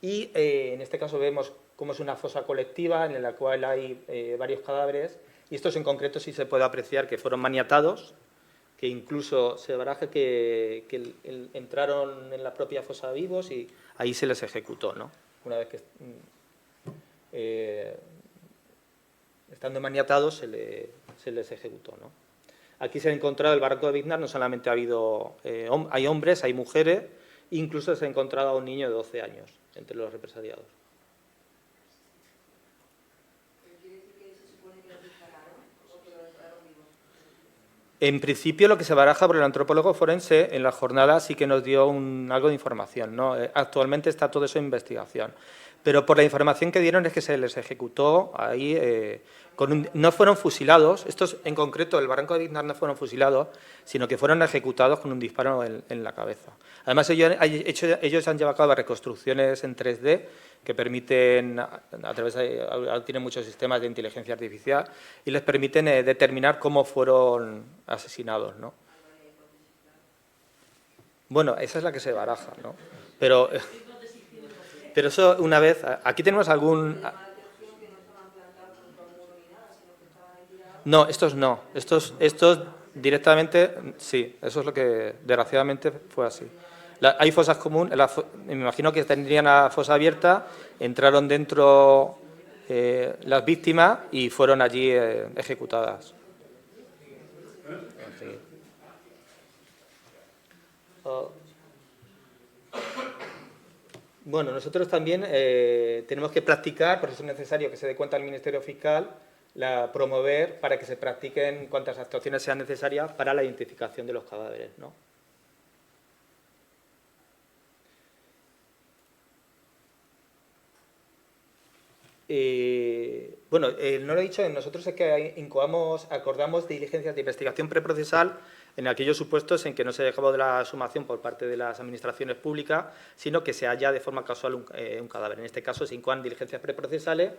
y en este caso vemos cómo es una fosa colectiva en la cual hay varios cadáveres, y estos en concreto sí se puede apreciar que fueron maniatados, que incluso se baraja que entraron en la propia fosa vivos y ahí se les ejecutó, ¿no? Una vez que estando maniatados se les ejecutó, ¿no? Aquí se ha encontrado el Barranco de Biznar, no solamente hay hombres, hay mujeres, incluso se ha encontrado a un niño de 12 años entre los represaliados. ¿Quiere decir que se supone que los dispararon o que los dejaron vivos? En principio, lo que se baraja por el antropólogo forense, en la jornada sí que nos dio algo de información, ¿no? Actualmente está todo eso en investigación. pero por la información que dieron es que se les ejecutó ahí, no fueron fusilados, estos en concreto, el Barranco de Biznar no fueron fusilados, sino que fueron ejecutados con un disparo en la cabeza. Además, ellos han llevado a cabo reconstrucciones en 3D que permiten, tienen muchos sistemas de inteligencia artificial y les permiten determinar cómo fueron asesinados, ¿no? Bueno, esa es la que se baraja, ¿no? Pero eso una vez, aquí tenemos algún... No, estos no, estos directamente, sí, eso es lo que desgraciadamente fue así. Hay fosas comunes, me imagino que tendrían la fosa abierta, entraron dentro las víctimas y fueron allí ejecutadas. Bueno, nosotros también tenemos que practicar, por eso es necesario que se dé cuenta al Ministerio Fiscal, promover para que se practiquen cuantas actuaciones sean necesarias para la identificación de los cadáveres, ¿no? Bueno, no lo he dicho, nosotros es que acordamos diligencias de investigación preprocesal en aquellos supuestos en que no se acabó de la sumación por parte de las administraciones públicas, sino que se halla de forma casual un cadáver. En este caso se incoan diligencias preprocesales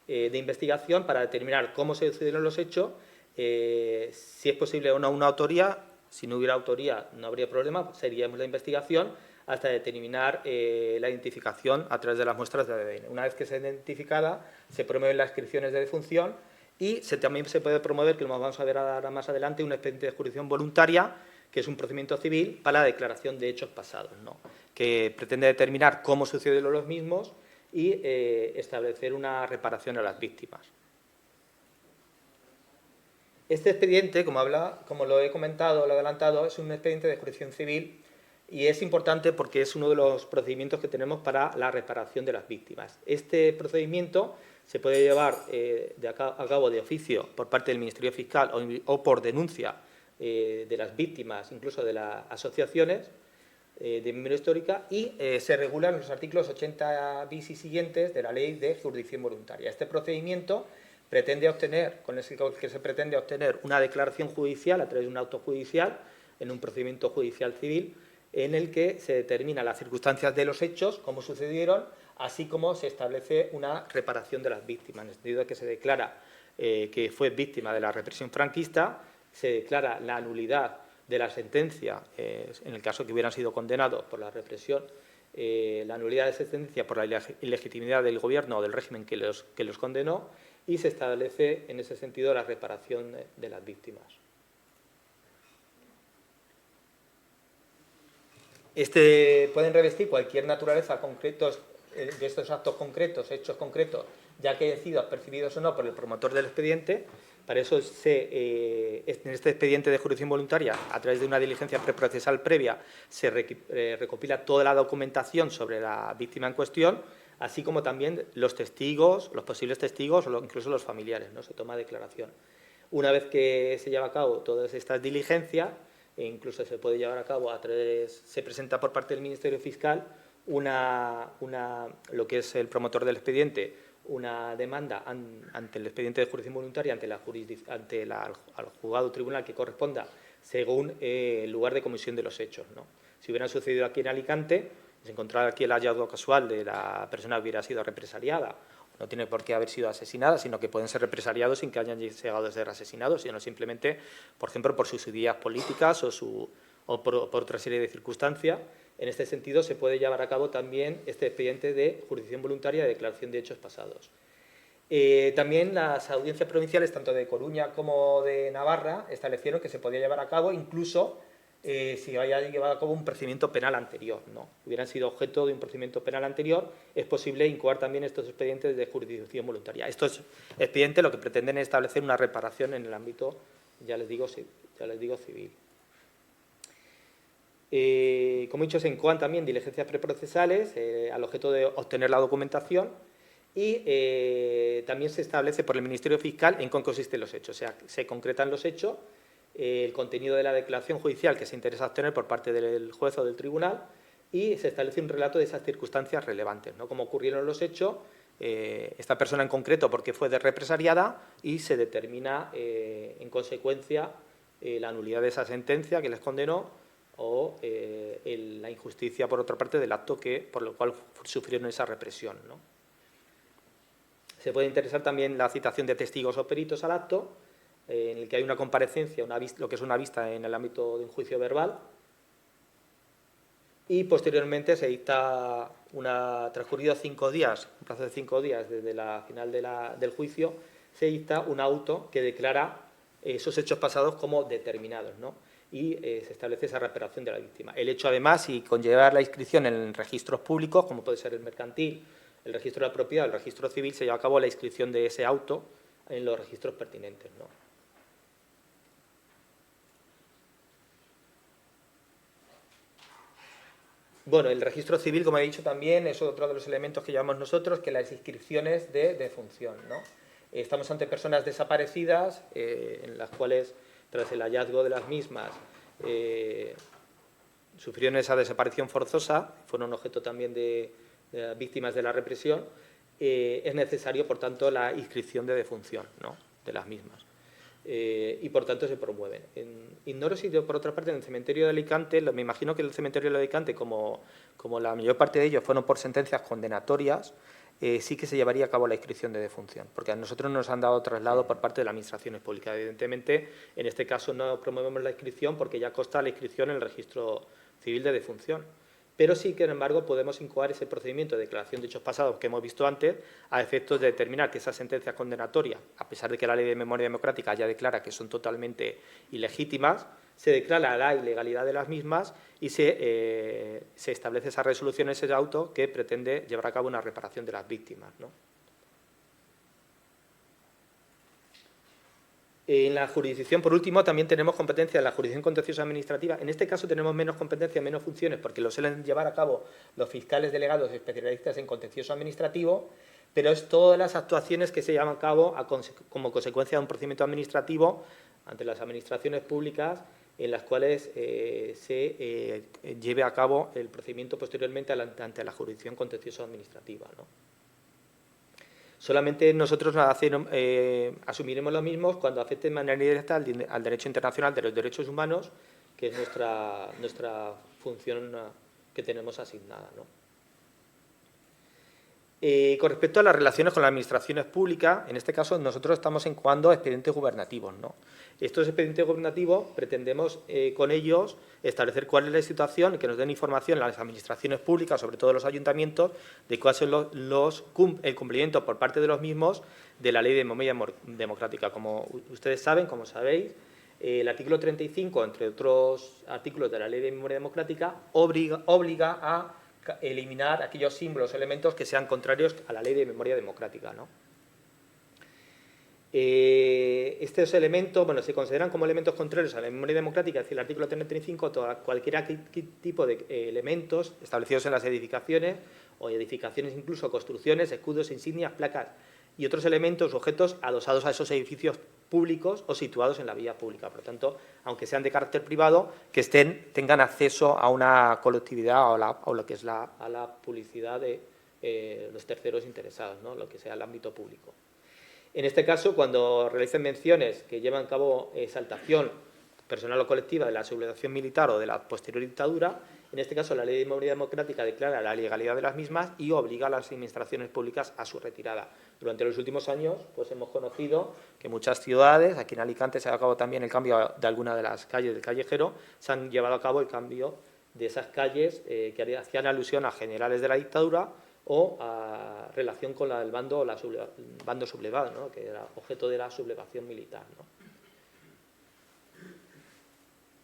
de investigación para determinar cómo se sucedieron los hechos, si es posible o no una autoría. Si no hubiera autoría no habría problema, seguiríamos la investigación hasta determinar la identificación a través de las muestras de ADN. Una vez que sea identificada, se promueven las inscripciones de defunción y también se puede promover, que lo vamos a ver ahora más adelante, un expediente de jurisdicción voluntaria, que es un procedimiento civil para la declaración de hechos pasados, ¿no? Que pretende determinar cómo sucedieron los mismos y establecer una reparación a las víctimas. Este expediente, como lo he comentado, lo he adelantado, es un expediente de jurisdicción civil y es importante porque es uno de los procedimientos que tenemos para la reparación de las víctimas. Este procedimiento se puede llevar a cabo de oficio por parte del Ministerio Fiscal o por denuncia de las víctimas, incluso de las asociaciones de memoria histórica, y se regulan los artículos 80 bis y siguientes de la Ley de Jurisdicción Voluntaria. Este procedimiento pretende obtener, con el que se pretende obtener una declaración judicial a través de un auto judicial en un procedimiento judicial civil en el que se determinan las circunstancias de los hechos, cómo sucedieron, así como se establece una reparación de las víctimas, en el sentido de que se declara que fue víctima de la represión franquista, se declara la nulidad de la sentencia, en el caso que hubieran sido condenados por la represión, la nulidad de sentencia por la ilegitimidad del gobierno o del régimen que los condenó, y se establece en ese sentido la reparación de las víctimas. Pueden revestir cualquier naturaleza de estos actos concretos, hechos concretos, ya que sido percibidos o no por el promotor del expediente. Para eso, en este expediente de jurisdicción voluntaria, a través de una diligencia preprocesal previa, se recopila toda la documentación sobre la víctima en cuestión, así como también los testigos, los posibles testigos o incluso los familiares, ¿no? Se toma declaración. Una vez que se lleva a cabo todas estas diligencias, e incluso se puede llevar a cabo se presenta por parte del Ministerio Fiscal lo que es el promotor del expediente, una demanda ante el expediente de jurisdicción voluntaria, al juzgado tribunal que corresponda, según el lugar de comisión de los hechos, ¿no? Si hubieran sucedido aquí en Alicante, se encontrara aquí el hallazgo casual de la persona que hubiera sido represaliada, no tiene por qué haber sido asesinada, sino que pueden ser represaliados sin que hayan llegado a ser asesinados, sino simplemente, por ejemplo, por sus ideas políticas o por otra serie de circunstancias. En este sentido, se puede llevar a cabo también este expediente de jurisdicción voluntaria de declaración de hechos pasados. También las audiencias provinciales, tanto de Coruña como de Navarra, establecieron que se podía llevar a cabo incluso si haya llevado a cabo un procedimiento penal anterior, ¿no? Hubieran sido objeto de un procedimiento penal anterior, es posible incoar también estos expedientes de jurisdicción voluntaria. Estos expedientes lo que pretenden es establecer una reparación en el ámbito, ya les digo civil. Como he dicho, se incoan también diligencias preprocesales al objeto de obtener la documentación y también se establece por el Ministerio Fiscal en qué consisten los hechos. O sea, se concretan los hechos, el contenido de la declaración judicial que se interesa obtener por parte del juez o del tribunal, y se establece un relato de esas circunstancias relevantes, ¿no? Cómo ocurrieron los hechos, esta persona en concreto por qué fue represaliada, y se determina en consecuencia la nulidad de esa sentencia que les condenó o la injusticia, por otra parte, del acto por lo cual sufrieron esa represión, ¿no? Se puede interesar también la citación de testigos o peritos al acto, en el que hay una comparecencia, lo que es una vista en el ámbito de un juicio verbal, y posteriormente se dicta, transcurridos 5 días, un plazo de 5 días desde la final del juicio, se dicta un auto que declara esos hechos pasados como determinados, ¿no? Y se establece esa reparación de la víctima. El hecho, además, y conllevar la inscripción en registros públicos, como puede ser el mercantil, el registro de la propiedad, el registro civil, se lleva a cabo la inscripción de ese auto en los registros pertinentes, ¿no? Bueno, el registro civil, como he dicho también, es otro de los elementos que llamamos nosotros, que las inscripciones de defunción, ¿no? Estamos ante personas desaparecidas, en las cuales, tras el hallazgo de las mismas, sufrieron esa desaparición forzosa, fueron objeto también de víctimas de la represión. Es necesario, por tanto, la inscripción de defunción, ¿no?, de las mismas. Y, por tanto, se promueven. Ignoro si, por otra parte, en el cementerio de Alicante, me imagino que el cementerio de Alicante, como la mayor parte de ellos fueron por sentencias condenatorias, sí que se llevaría a cabo la inscripción de defunción, porque a nosotros nos han dado traslado por parte de las administraciones públicas. Evidentemente, en este caso no promovemos la inscripción porque ya consta la inscripción en el registro civil de defunción. Pero sí que, sin embargo, podemos incoar ese procedimiento de declaración de hechos pasados que hemos visto antes, a efectos de determinar que esas sentencias condenatorias, a pesar de que la Ley de Memoria Democrática ya declara que son totalmente ilegítimas, se declara la ilegalidad de las mismas y se establece esa resolución, ese auto, que pretende llevar a cabo una reparación de las víctimas, ¿no? En la jurisdicción, por último, también tenemos competencia en la jurisdicción contenciosa administrativa. En este caso tenemos menos competencia, menos funciones, porque lo suelen llevar a cabo los fiscales delegados especialistas en contencioso administrativo, pero es todas las actuaciones que se llevan a cabo como consecuencia de un procedimiento administrativo ante las administraciones públicas, en las cuales se lleve a cabo el procedimiento posteriormente ante la jurisdicción contencioso administrativa, ¿no? Solamente nosotros asumiremos lo mismo cuando afecte de manera directa al derecho internacional de los derechos humanos, que es nuestra función que tenemos asignada, ¿no? Con respecto a las relaciones con las administraciones públicas, en este caso nosotros estamos encuadrando expedientes gubernativos, ¿no? Estos expedientes gubernativos pretendemos con ellos establecer cuál es la situación y que nos den información a las administraciones públicas, sobre todo los ayuntamientos, de cuál es el cumplimiento por parte de los mismos de la Ley de Memoria Democrática. Como ustedes saben, como sabéis, el artículo 35, entre otros artículos de la Ley de Memoria Democrática, obliga a eliminar aquellos símbolos, elementos que sean contrarios a la Ley de Memoria Democrática, ¿no? Estos elementos, bueno, se consideran como elementos contrarios a la memoria democrática, es decir, el artículo 35, cualquier tipo de elementos establecidos en las edificaciones o edificaciones, incluso construcciones, escudos, insignias, placas y otros elementos, objetos adosados a esos edificios públicos o situados en la vía pública. Por lo tanto, aunque sean de carácter privado, que tengan acceso a una colectividad o lo que es a la publicidad de los terceros interesados, ¿no?, lo que sea el ámbito público. En este caso, cuando realicen menciones que llevan a cabo exaltación personal o colectiva de la sublevación militar o de la posterior dictadura, en este caso la Ley de Memoria Democrática declara la legalidad de las mismas y obliga a las administraciones públicas a su retirada. Durante los últimos años, pues hemos conocido que muchas ciudades, aquí en Alicante se ha acabado también el cambio de alguna de las calles del Callejero, se han llevado a cabo el cambio de esas calles que hacían alusión a generales de la dictadura o a relación con la del bando sublevado, ¿no?, que era objeto de la sublevación militar, ¿no?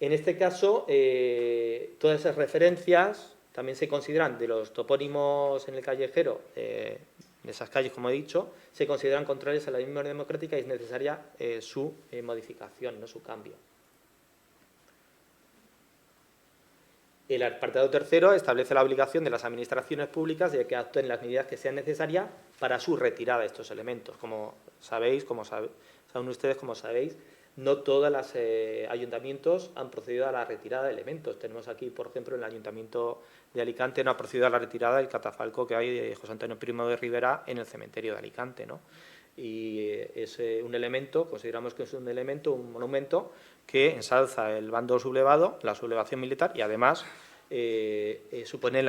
En este caso, todas esas referencias también se consideran, de los topónimos en el Callejero, de esas calles, como he dicho, se consideran contrarias a la memoria democrática y es necesaria su modificación, no su cambio. El apartado tercero establece la obligación de las administraciones públicas de que actúen las medidas que sean necesarias para su retirada de estos elementos. Como sabéis, saben ustedes, como sabéis, no todos los ayuntamientos han procedido a la retirada de elementos. Tenemos aquí, por ejemplo, en el Ayuntamiento de Alicante no ha procedido a la retirada del catafalco que hay de José Antonio Primo de Rivera en el cementerio de Alicante, ¿no? Y es un elemento, consideramos que es un elemento, un monumento que ensalza el bando sublevado, la sublevación militar, y además supone el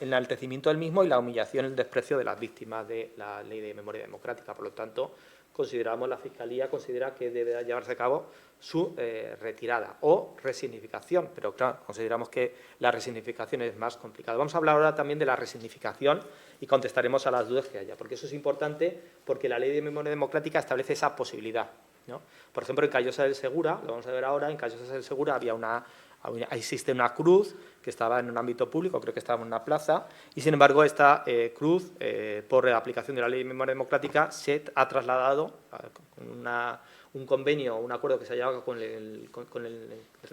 enaltecimiento del mismo y la humillación, el desprecio de las víctimas de la Ley de Memoria Democrática. Por lo tanto, la Fiscalía considera que debe llevarse a cabo su retirada o resignificación, pero claro, consideramos que la resignificación es más complicada. Vamos a hablar ahora también de la resignificación y contestaremos a las dudas que haya, porque eso es importante, porque la Ley de Memoria Democrática establece esa posibilidad, ¿no? Por ejemplo, en Callosa del Segura, lo vamos a ver ahora, en Callosa del Segura existe una cruz que estaba en un ámbito público, creo que estaba en una plaza, y sin embargo esta cruz, por aplicación de la Ley de Memoria Democrática, se ha trasladado con un convenio, un acuerdo que se ha llevado con el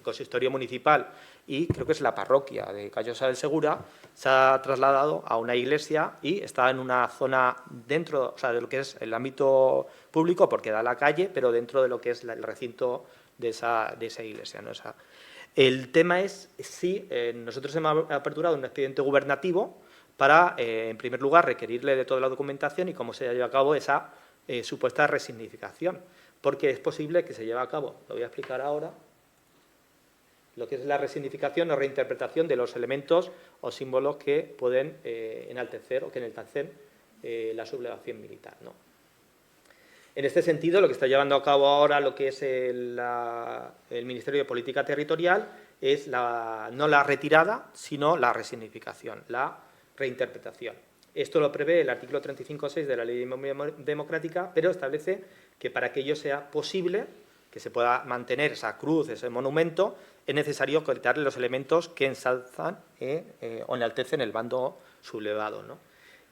consistorio municipal y creo que es la parroquia de Callosa del Segura, se ha trasladado a una iglesia y está en una zona dentro, o sea, de lo que es el ámbito público, porque da a la calle, pero dentro de lo que es el recinto de esa iglesia, ¿no? El tema es si nosotros hemos aperturado un expediente gubernativo para, en primer lugar, requerirle de toda la documentación y cómo se lleva a cabo esa supuesta resignificación, porque es posible que se lleve a cabo, lo voy a explicar ahora, lo que es la resignificación o reinterpretación de los elementos o símbolos que pueden enaltecer o que enaltecen la sublevación militar, ¿no? En este sentido, lo que está llevando a cabo ahora lo que es el Ministerio de Política Territorial es no la retirada, sino la resignificación, la reinterpretación. Esto lo prevé el artículo 35.6 de la Ley de Memoria Democrática, pero establece que para que ello sea posible, que se pueda mantener esa cruz, ese monumento, es necesario quitarle los elementos que ensalzan o enaltecen el bando sublevado, ¿no?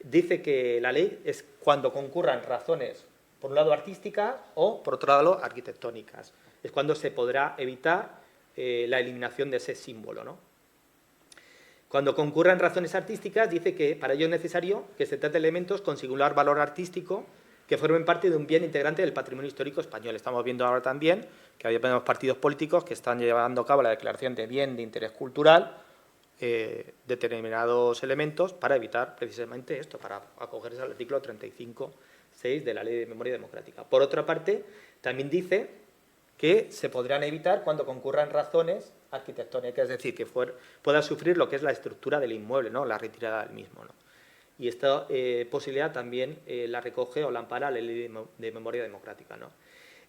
Dice que la ley es cuando concurran razones, por un lado artísticas o, por otro lado, arquitectónicas. Es cuando se podrá evitar la eliminación de ese símbolo, ¿no? Cuando concurran razones artísticas, dice que para ello es necesario que se trate de elementos con singular valor artístico que formen parte de un bien integrante del patrimonio histórico español. Estamos viendo ahora también que hay partidos políticos que están llevando a cabo la declaración de bien de interés cultural, determinados elementos, para evitar precisamente esto, para acogerse al artículo 35.6 de la Ley de Memoria Democrática. Por otra parte, también dice que se podrán evitar cuando concurran razones arquitectónicas, es decir, que pueda sufrir lo que es la estructura del inmueble, ¿no? La retirada del mismo, ¿no? Y esta posibilidad también la recoge o la ampara la Ley de Memoria Democrática, ¿no?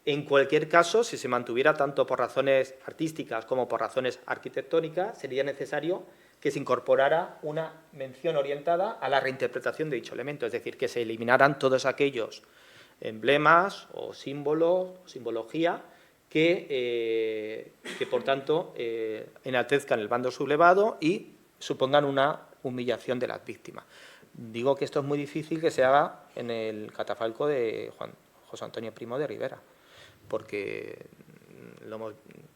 En cualquier caso, si se mantuviera tanto por razones artísticas como por razones arquitectónicas, sería necesario que se incorporara una mención orientada a la reinterpretación de dicho elemento, es decir, que se eliminaran todos aquellos emblemas o símbolos, simbología, que por tanto, enaltezcan el bando sublevado y supongan una humillación de las víctimas. Digo que esto es muy difícil que se haga en el catafalco de José Antonio Primo de Rivera, porque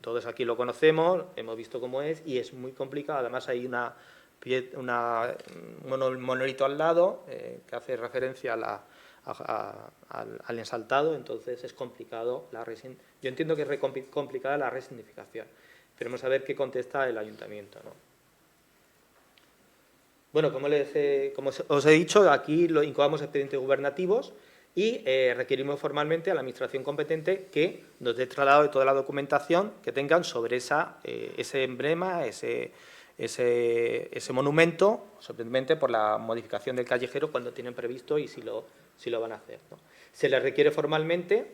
todos aquí lo conocemos, hemos visto cómo es y es muy complicado. Además hay un monolito al lado que hace referencia al ensaltado, entonces es complicado yo entiendo que es complicada la resignificación. Esperemos a ver qué contesta el ayuntamiento, ¿no? Bueno, como os he dicho, aquí incoamos expedientes gubernativos y requerimos formalmente a la Administración competente que nos dé traslado de toda la documentación que tengan sobre ese emblema, ese monumento, sorprendentemente por la modificación del callejero cuando tienen previsto y si lo van a hacer, ¿no? Se les requiere formalmente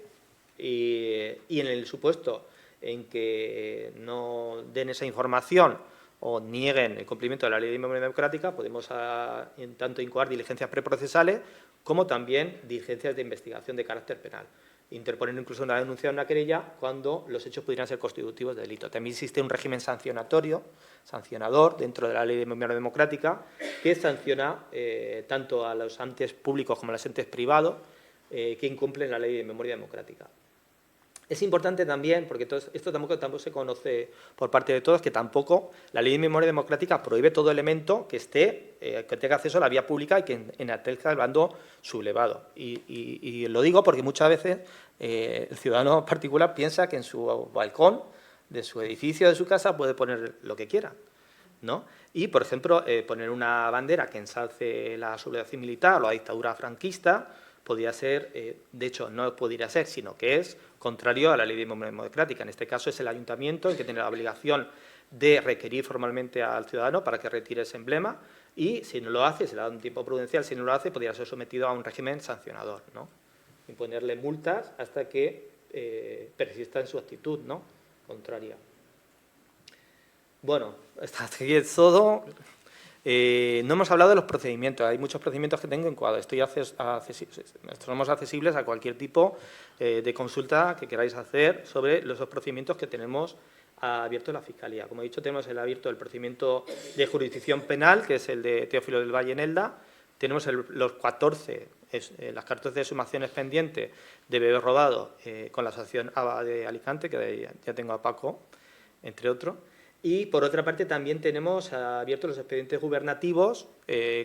y en el supuesto en que no den esa información o nieguen el cumplimiento de la Ley de Memoria Democrática, podemos tanto incoar diligencias preprocesales como también diligencias de investigación de carácter penal, interponiendo incluso una denuncia o una querella cuando los hechos pudieran ser constitutivos de delito. También existe un régimen sancionador dentro de la Ley de Memoria Democrática que sanciona tanto a los entes públicos como a los entes privados que incumplen la Ley de Memoria Democrática. Es importante también, porque esto tampoco se conoce por parte de todos, que tampoco la Ley de Memoria Democrática prohíbe todo elemento que que tenga acceso a la vía pública y que enaltezca el bando sublevado. Y lo digo porque muchas veces el ciudadano particular piensa que en su balcón de su edificio, de su casa, puede poner lo que quiera, ¿no? Y, por ejemplo, poner una bandera que ensalce la sublevación militar o la dictadura franquista podría ser, de hecho, no podría ser, sino que es contrario a la Ley de Memoria Democrática. En este caso es el ayuntamiento el que tiene la obligación de requerir formalmente al ciudadano para que retire ese emblema y, si no lo hace, se le da un tiempo prudencial, si no lo hace, podría ser sometido a un régimen sancionador, ¿no? Imponerle multas hasta que persista en su actitud, ¿no?, contraria. Bueno, hasta aquí es todo. No hemos hablado de los procedimientos. Hay muchos procedimientos que tengo en cuadro. Somos accesibles a cualquier tipo de consulta que queráis hacer sobre esos procedimientos que tenemos abiertos en la Fiscalía. Como he dicho, tenemos abierto el procedimiento de jurisdicción penal, que es el de Teófilo del Valle en Elda. Tenemos las 14 de sumaciones pendientes de bebé robado con la Asociación ABA de Alicante, que ya tengo a Paco, entre otros. Y, por otra parte, también tenemos abiertos los expedientes gubernativos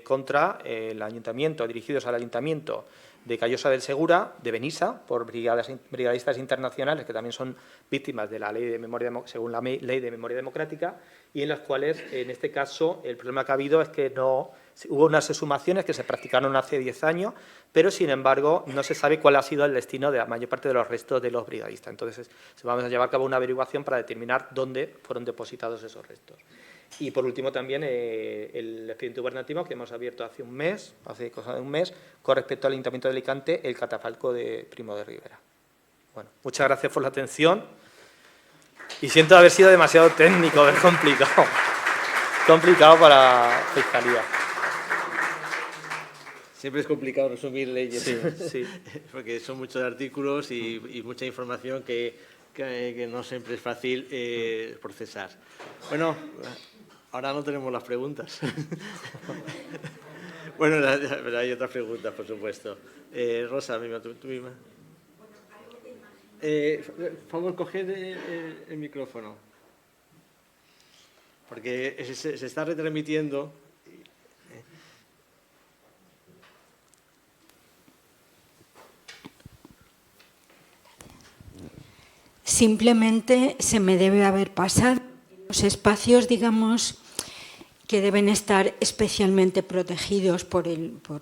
contra el ayuntamiento, dirigidos al ayuntamiento de Callosa del Segura, de Benissa, por brigadistas internacionales que también son víctimas de la ley de memoria, según la Ley de Memoria Democrática, y en las cuales, en este caso, el problema que ha habido es que hubo unas exhumaciones que se practicaron hace 10 años, pero, sin embargo, no se sabe cuál ha sido el destino de la mayor parte de los restos de los brigadistas. Entonces, se vamos a llevar a cabo una averiguación para determinar dónde fueron depositados esos restos. Y, por último, también el expediente gubernativo que hemos abierto hace cosa de un mes, con respecto al Ayuntamiento de Alicante, el catafalco de Primo de Rivera. Bueno, muchas gracias por la atención y siento haber sido demasiado técnico, es complicado para la Fiscalía. Siempre es complicado resumir leyes, sí. Porque son muchos artículos y mucha información que no siempre es fácil procesar. Bueno, ahora no tenemos las preguntas. Bueno, pero hay otras preguntas, por supuesto. Rosa, tú misma. Por favor, coged el micrófono. Porque se está retransmitiendo. Simplemente se me debe haber pasado los espacios, digamos, que deben estar especialmente protegidos por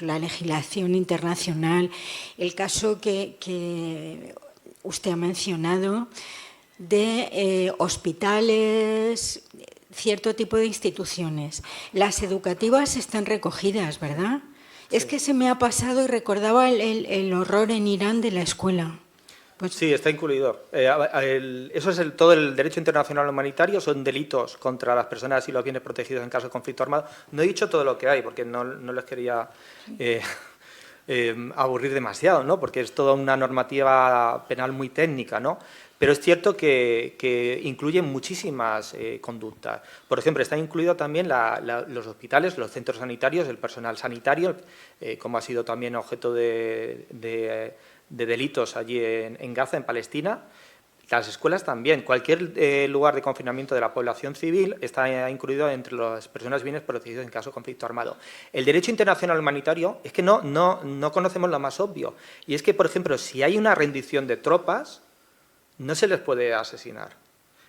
la legislación internacional. El caso que usted ha mencionado de hospitales, cierto tipo de instituciones. Las educativas están recogidas, ¿verdad? Sí. Es que se me ha pasado y recordaba el horror en Irán de la escuela. Pues sí, está incluido. Eso es todo el derecho internacional humanitario, son delitos contra las personas y los bienes protegidos en caso de conflicto armado. No he dicho todo lo que hay, porque no les quería aburrir demasiado, ¿no? Porque es toda una normativa penal muy técnica, ¿no? Pero es cierto que incluye muchísimas conductas. Por ejemplo, está incluido también los hospitales, los centros sanitarios, el personal sanitario, como ha sido también objeto de delitos allí en Gaza, en Palestina. Las escuelas también. Cualquier lugar de confinamiento de la población civil está incluido entre las personas bienes protegidos en caso de conflicto armado. El derecho internacional humanitario es que no conocemos lo más obvio. Y es que, por ejemplo, si hay una rendición de tropas, no se les puede asesinar.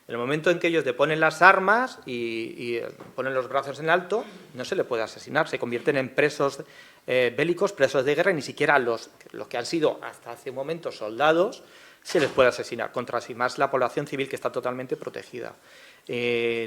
En el momento en que ellos deponen las armas y ponen los brazos en alto, no se les puede asesinar. Se convierten en presos bélicos, presos de guerra, y ni siquiera los que han sido hasta hace un momento soldados se les puede asesinar, contra sí más la población civil que está totalmente protegida.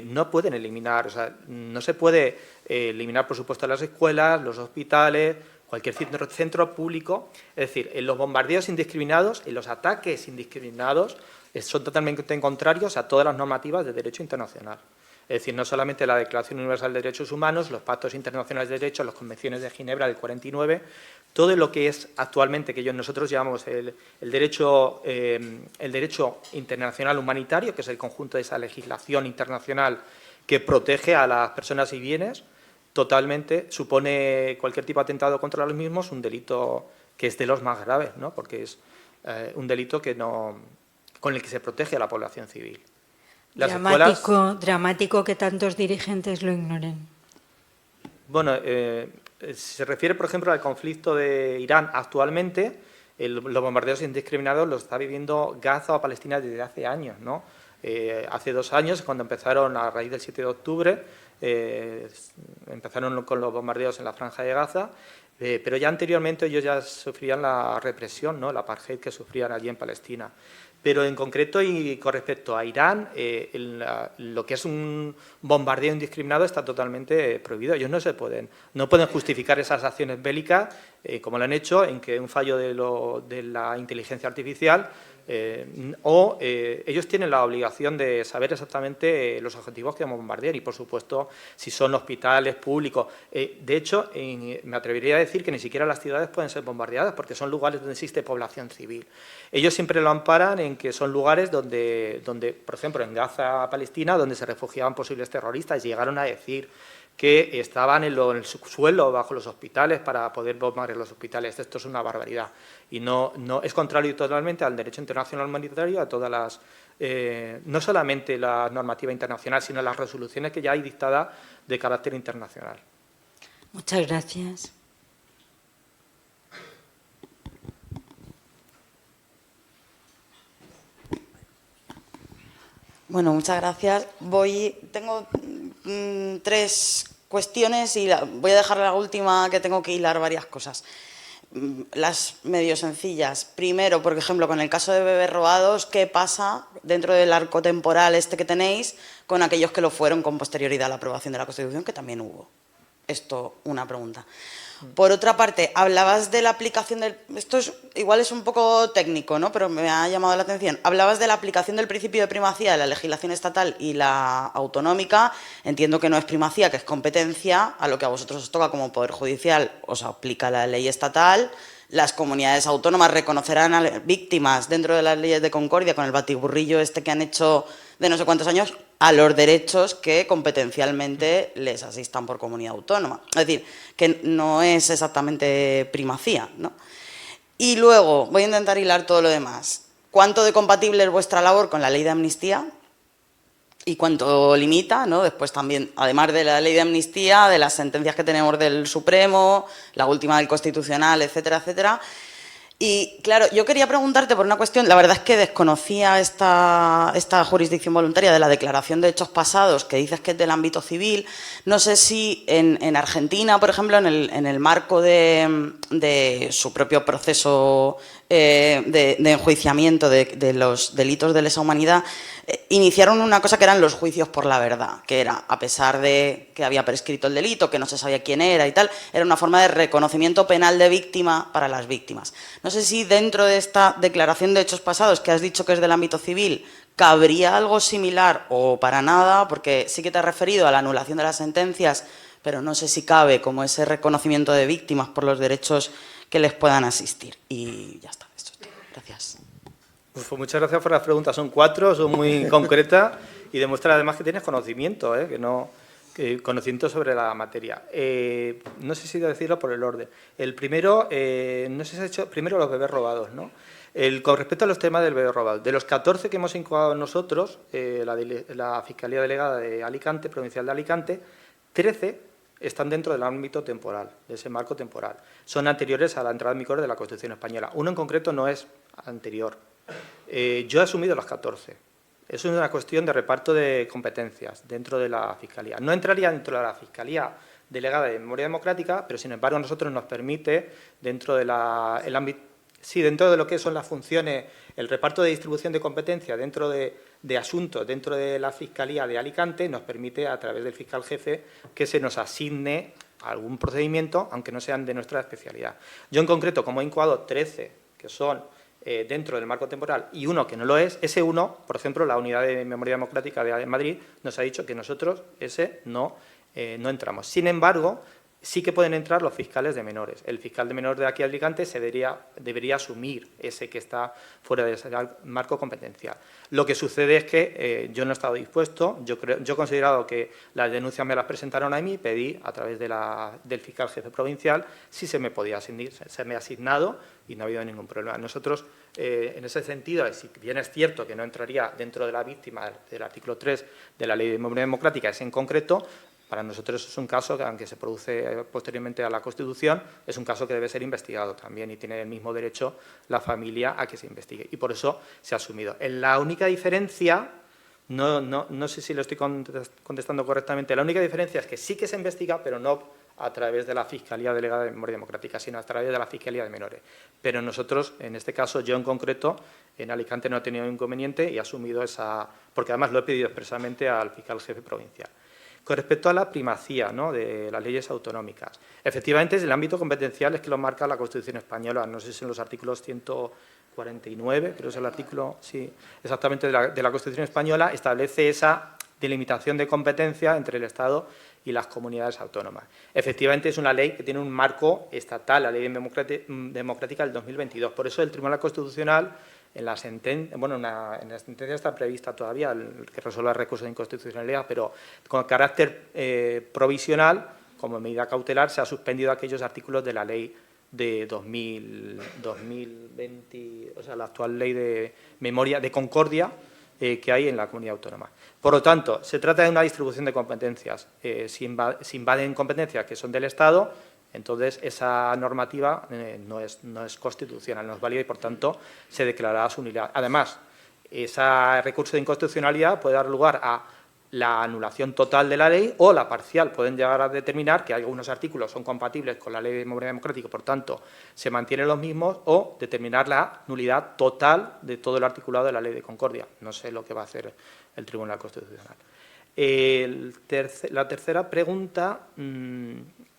No pueden eliminar, o sea, no se puede eliminar, por supuesto, las escuelas, los hospitales, cualquier centro público. Es decir, en los bombardeos indiscriminados, en los ataques indiscriminados, son totalmente contrarios a todas las normativas de derecho internacional. Es decir, no solamente la Declaración Universal de Derechos Humanos, los pactos internacionales de derechos, las convenciones de Ginebra del 49, todo lo que es actualmente, que nosotros llamamos el derecho internacional humanitario, que es el conjunto de esa legislación internacional que protege a las personas y bienes, totalmente supone cualquier tipo de atentado contra los mismos un delito que es de los más graves, ¿no? Porque es un delito que con el que se protege a la población civil. Las escuelas, dramático que tantos dirigentes lo ignoren. bueno, se refiere, por ejemplo, al conflicto de Irán actualmente. Los bombardeos indiscriminados los está viviendo Gaza o Palestina desde hace años, ¿no? Hace 2 años, cuando empezaron a raíz del 7 de octubre, empezaron con los bombardeos en la Franja de Gaza, pero ya anteriormente ellos ya sufrían la represión, ¿no? La apartheid que sufrían allí en Palestina. Pero en concreto y con respecto a Irán, lo que es un bombardeo indiscriminado está totalmente prohibido. Ellos no pueden justificar esas acciones bélicas, como lo han hecho, en que un fallo de la inteligencia artificial, ellos tienen la obligación de saber exactamente los objetivos que bombardear y, por supuesto, si son hospitales públicos. De hecho, me atrevería a decir que ni siquiera las ciudades pueden ser bombardeadas porque son lugares donde existe población civil. Ellos siempre lo amparan en que son lugares donde, por ejemplo, en Gaza, Palestina, donde se refugiaban posibles terroristas y llegaron a decir que estaban en el subsuelo bajo los hospitales para poder bombardear los hospitales. Esto es una barbaridad y no es contrario totalmente al derecho internacional humanitario, a todas las, no solamente la normativa internacional, sino las resoluciones que ya hay dictadas de carácter internacional. Muchas gracias. Bueno, muchas gracias. Tengo 3 cuestiones y voy a dejar la última, que tengo que hilar varias cosas. Las medio sencillas. Primero, por ejemplo, con el caso de bebés robados, ¿qué pasa dentro del arco temporal que tenéis con aquellos que lo fueron con posterioridad a la aprobación de la Constitución, que también hubo? Esto, una pregunta. Por otra parte, hablabas de la aplicación del... Esto igual es un poco técnico, ¿no? Pero me ha llamado la atención. Hablabas de la aplicación del principio de primacía de la legislación estatal y la autonómica. Entiendo que no es primacía, que es competencia. A lo que a vosotros os toca como Poder Judicial os aplica la ley estatal. Las comunidades autónomas reconocerán a víctimas dentro de las leyes de concordia, con el batiburrillo que han hecho de no sé cuántos años, a los derechos que competencialmente les asistan por comunidad autónoma. Es decir, que no es exactamente primacía, ¿no? Y luego, voy a intentar hilar todo lo demás. ¿Cuánto de compatible es vuestra labor con la ley de amnistía? Y cuánto limita, ¿no? Después también, además de la ley de amnistía, de las sentencias que tenemos del Supremo, la última del Constitucional, etcétera, etcétera. Y claro, yo quería preguntarte por una cuestión, la verdad es que desconocía esta jurisdicción voluntaria de la declaración de hechos pasados, que dices que es del ámbito civil. No sé si en Argentina, por ejemplo, en el marco de su propio proceso de enjuiciamiento de los delitos de lesa humanidad, iniciaron una cosa que eran los juicios por la verdad, que era, a pesar de que había prescrito el delito, que no se sabía quién era y tal, era una forma de reconocimiento penal de víctima para las víctimas. No sé si dentro de esta declaración de hechos pasados, que has dicho que es del ámbito civil, cabría algo similar o para nada, porque sí que te has referido a la anulación de las sentencias, pero no sé si cabe como ese reconocimiento de víctimas por los derechos que les puedan asistir. Y ya está, esto es todo. Gracias. Pues muchas gracias por las preguntas. Son 4, son muy concretas y demuestran además que tienes conocimiento, conocimiento sobre la materia. No sé si decirlo por el orden. El primero, no sé si ha hecho primero los bebés robados, ¿no? Con respecto a los temas del bebé robado, de los 14 que hemos incoado nosotros, la Fiscalía Delegada de Alicante, Provincial de Alicante, 13 están dentro del ámbito temporal, de ese marco temporal. Son anteriores a la entrada en vigor de la Constitución española. Uno en concreto no es anterior. Yo he asumido los 14. Es una cuestión de reparto de competencias dentro de la Fiscalía. No entraría dentro de la Fiscalía Delegada de Memoria Democrática, pero sin embargo a nosotros nos permite, dentro de dentro de lo que son las funciones, el reparto de distribución de competencias dentro de asuntos, dentro de la Fiscalía de Alicante, nos permite, a través del fiscal jefe, que se nos asigne algún procedimiento, aunque no sean de nuestra especialidad. Yo en concreto, como he incoado 13, que son dentro del marco temporal, y uno que no lo es, ese uno, por ejemplo, la Unidad de Memoria Democrática de Madrid nos ha dicho que nosotros ese no entramos. Sin embargo, sí que pueden entrar los fiscales de menores. El fiscal de menores de aquí de Alicante debería asumir ese que está fuera de ese marco competencial. Lo que sucede es que yo no he estado dispuesto, yo he considerado que las denuncias me las presentaron a mí, pedí a través del fiscal jefe provincial si se me podía serme asignado y no ha habido ningún problema. Nosotros, en ese sentido, si bien es cierto que no entraría dentro de la víctima del artículo 3 de la Ley de Memoria Democrática, ese en concreto, para nosotros es un caso que, aunque se produce posteriormente a la Constitución, es un caso que debe ser investigado también y tiene el mismo derecho la familia a que se investigue. Y por eso se ha asumido. La única diferencia, no sé si lo estoy contestando correctamente, la única diferencia es que sí que se investiga, pero no a través de la Fiscalía Delegada de Memoria Democrática, sino a través de la Fiscalía de Menores. Pero nosotros, en este caso, yo en concreto, en Alicante no he tenido inconveniente y he asumido porque además lo he pedido expresamente al fiscal jefe provincial. Con respecto a la primacía, ¿no?, de las leyes autonómicas, efectivamente, el ámbito competencial es que lo marca la Constitución española, no sé si en los artículos 149, creo que es el artículo, sí, exactamente, de la Constitución española, establece esa delimitación de competencia entre el Estado y las comunidades autónomas. Efectivamente, es una ley que tiene un marco estatal, la Ley Democrática del 2022. Por eso el Tribunal Constitucional, en la sentencia está prevista todavía el que resuelva el recurso de inconstitucionalidad, pero con carácter provisional, como medida cautelar, se ha suspendido aquellos artículos de la ley de 2020, o sea, la actual ley de memoria de concordia que hay en la comunidad autónoma. Por lo tanto, se trata de una distribución de competencias. Si invaden competencias que son del Estado, entonces esa normativa no es constitucional, no es válida y, por tanto, se declarará su nulidad. Además, ese recurso de inconstitucionalidad puede dar lugar a la anulación total de la ley o la parcial. Pueden llegar a determinar que algunos artículos son compatibles con la Ley de Memoria Democrática, por tanto, se mantienen los mismos, o determinar la nulidad total de todo el articulado de la Ley de Concordia. No sé lo que va a hacer el Tribunal Constitucional. La tercera pregunta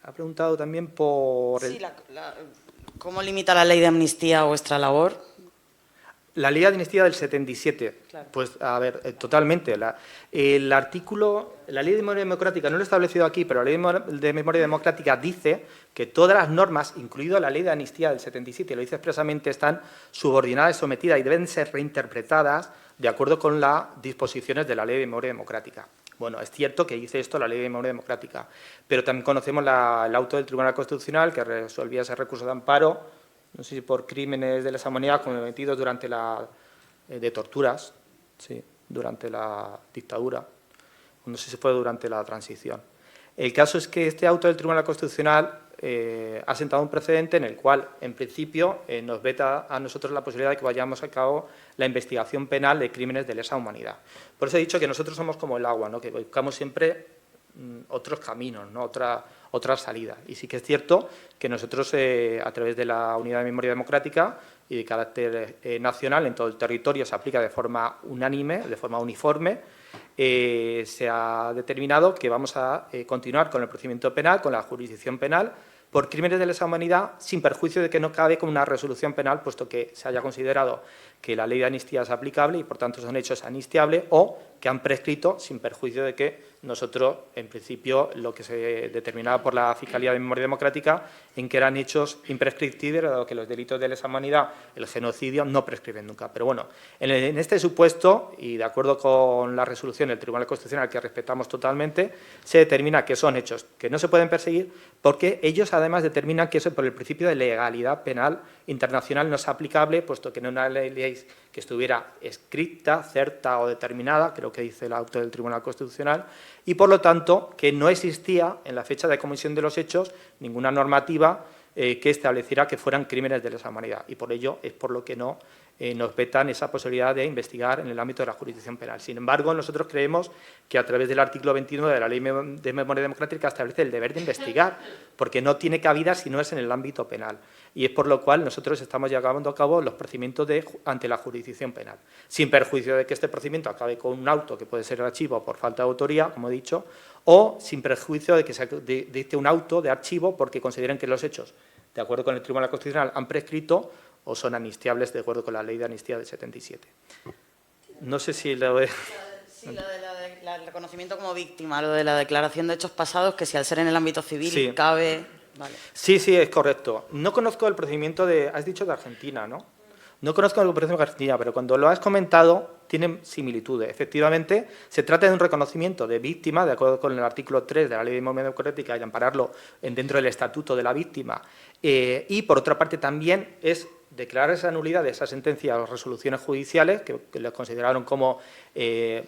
ha preguntado también por... Sí, ¿cómo limita la ley de amnistía vuestra labor? La ley de amnistía del 77, Claro. Pues, a ver, totalmente. El artículo, la ley de memoria democrática, no lo he establecido aquí, pero la ley de memoria democrática dice que todas las normas, incluido la ley de amnistía del 77, lo dice expresamente, están subordinadas, sometidas y deben ser reinterpretadas de acuerdo con las disposiciones de la ley de memoria democrática. Bueno, es cierto que dice esto la Ley de Memoria Democrática, pero también conocemos el auto del Tribunal Constitucional que resolvía ese recurso de amparo, no sé si por crímenes de lesa humanidad cometidos durante de torturas, sí, durante la dictadura, no sé si fue durante la transición. El caso es que este auto del Tribunal Constitucional ha sentado un precedente en el cual, en principio, nos veta a nosotros la posibilidad de que vayamos a cabo la investigación penal de crímenes de lesa humanidad. Por eso he dicho que nosotros somos como el agua, ¿no?, que buscamos siempre otros caminos, ¿no?, otras salidas. Y sí que es cierto que nosotros, a través de la Unidad de Memoria Democrática y de carácter nacional, en todo el territorio se aplica de forma unánime, de forma uniforme, se ha determinado que vamos a continuar con el procedimiento penal, con la jurisdicción penal, por crímenes de lesa humanidad, sin perjuicio de que no cabe con una resolución penal, puesto que se haya considerado que la ley de amnistía es aplicable y, por tanto, son hechos anistiables, o que han prescrito, sin perjuicio de que nosotros, en principio, lo que se determinaba por la Fiscalía de Memoria Democrática, en que eran hechos imprescriptibles, dado que los delitos de lesa humanidad, el genocidio, no prescriben nunca. Pero bueno, en este supuesto, y de acuerdo con la resolución del Tribunal Constitucional, que respetamos totalmente, se determina que son hechos que no se pueden perseguir, porque ellos además determinan que eso, por el principio de legalidad penal internacional, no es aplicable, puesto que no es una ley que estuviera escrita, certa o determinada, creo que dice el auto del Tribunal Constitucional, y por lo tanto que no existía en la fecha de comisión de los hechos ninguna normativa que estableciera que fueran crímenes de lesa humanidad, y por ello es por lo que no nos vetan esa posibilidad de investigar en el ámbito de la jurisdicción penal. Sin embargo, nosotros creemos que a través del artículo 29 de la Ley de Memoria Democrática establece el deber de investigar, porque no tiene cabida si no es en el ámbito penal. Y es por lo cual nosotros estamos llevando a cabo los procedimientos ante la jurisdicción penal, sin perjuicio de que este procedimiento acabe con un auto que puede ser el archivo por falta de autoría, como he dicho, o sin perjuicio de que se dicte un auto de archivo porque consideren que los hechos, de acuerdo con el Tribunal Constitucional, han prescrito o son amnistiables de acuerdo con la Ley de Amnistía del 77. No sé si lo he... Sí, la el reconocimiento como víctima, lo de la declaración de hechos pasados, que si al ser en el ámbito civil Sí. cabe... Vale. Sí, sí, es correcto. No conozco el procedimiento has dicho de Argentina, ¿no? No conozco el procedimiento de Argentina, pero cuando lo has comentado, tienen similitudes. Efectivamente, se trata de un reconocimiento de víctima, de acuerdo con el artículo 3 de la Ley de Memoria Democrática, y ampararlo dentro del Estatuto de la Víctima. Y, por otra parte, también es declarar esa nulidad de esas sentencias o resoluciones judiciales, que las consideraron como...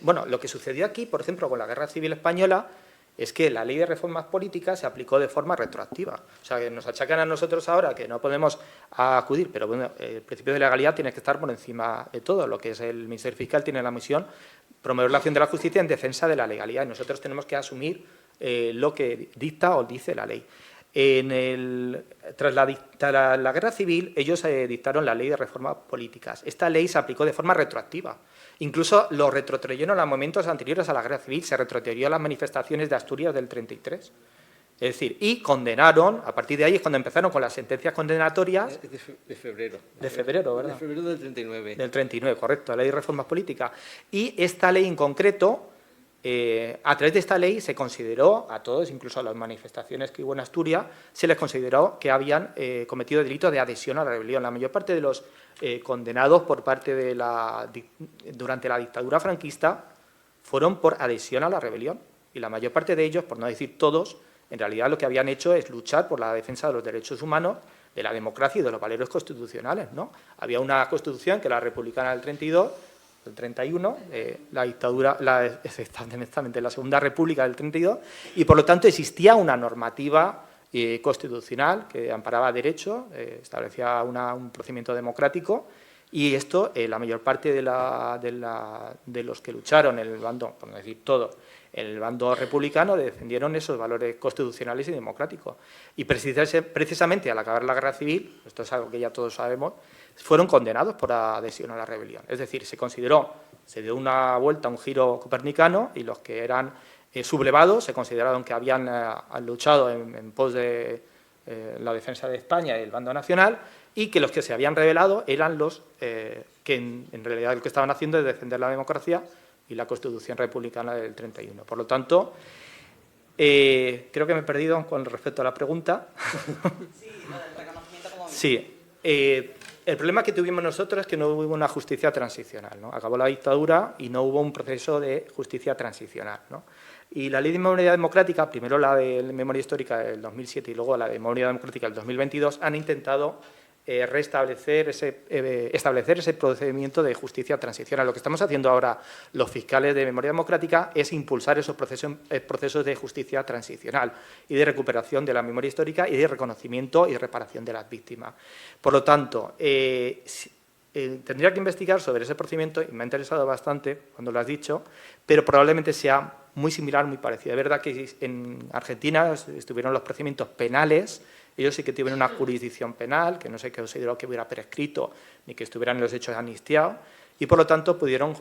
bueno, lo que sucedió aquí, por ejemplo, con la Guerra Civil Española, es que la Ley de Reformas Políticas se aplicó de forma retroactiva. O sea, que nos achacan a nosotros ahora que no podemos acudir, pero bueno, el principio de legalidad tiene que estar por encima de todo. Lo que es el Ministerio Fiscal tiene la misión promover la acción de la justicia en defensa de la legalidad, y nosotros tenemos que asumir lo que dicta o dice la ley. Tras la Guerra Civil, ellos dictaron la Ley de Reformas Políticas. Esta ley se aplicó de forma retroactiva. Incluso lo retrotrayeron a momentos anteriores a la Guerra Civil, se retrotrayó a las manifestaciones de Asturias del 33. Es decir, y condenaron, a partir de ahí es cuando empezaron con las sentencias condenatorias. De febrero. De febrero, ¿verdad? De febrero del 39. Del 39, correcto, la Ley de Reformas Políticas. Y esta ley en concreto, a través de esta ley se consideró a todos, incluso a las manifestaciones que hubo en Asturias, se les consideró que habían cometido delito de adhesión a la rebelión. La mayor parte de los condenados por parte de durante la dictadura franquista fueron por adhesión a la rebelión. Y la mayor parte de ellos, por no decir todos, en realidad lo que habían hecho es luchar por la defensa de los derechos humanos, de la democracia y de los valores constitucionales, ¿no? Había una constitución, que era la republicana del 32, del 31, la dictadura, exactamente, la Segunda República del 32, y por lo tanto existía una normativa constitucional que amparaba derechos, establecía un procedimiento democrático, y esto, la mayor parte de los que lucharon en el bando, por no decir todos, en el bando republicano, defendieron esos valores constitucionales y democráticos. Y precisamente al acabar la Guerra Civil, esto es algo que ya todos sabemos, fueron condenados por adhesión a la rebelión. Es decir, se dio una vuelta, un giro copernicano, y los que eran sublevados se consideraron que habían luchado en pos de la defensa de España y el bando nacional, y que los que se habían rebelado eran los que en realidad lo que estaban haciendo es defender la democracia y la Constitución republicana del 31. Por lo tanto, creo que me he perdido con respecto a la pregunta. Sí, lo del reconocimiento como víctima. Sí. El problema que tuvimos nosotros es que no hubo una justicia transicional, ¿no? Acabó la dictadura y no hubo un proceso de justicia transicional, ¿no? Y la Ley de Memoria Democrática, primero la de Memoria Histórica del 2007 y luego la de Memoria Democrática del 2022, han intentado establecer ese procedimiento de justicia transicional. Lo que estamos haciendo ahora los fiscales de Memoria Democrática es impulsar esos procesos de justicia transicional y de recuperación de la memoria histórica y de reconocimiento y reparación de las víctimas. Por lo tanto, tendría que investigar sobre ese procedimiento, y me ha interesado bastante cuando lo has dicho, pero probablemente sea muy similar, muy parecido. Es verdad que en Argentina estuvieron los procedimientos penales. Ellos sí que tuvieron una jurisdicción penal, que no se consideró que hubiera prescrito ni que estuvieran los hechos amnistiados, y por lo tanto pudieron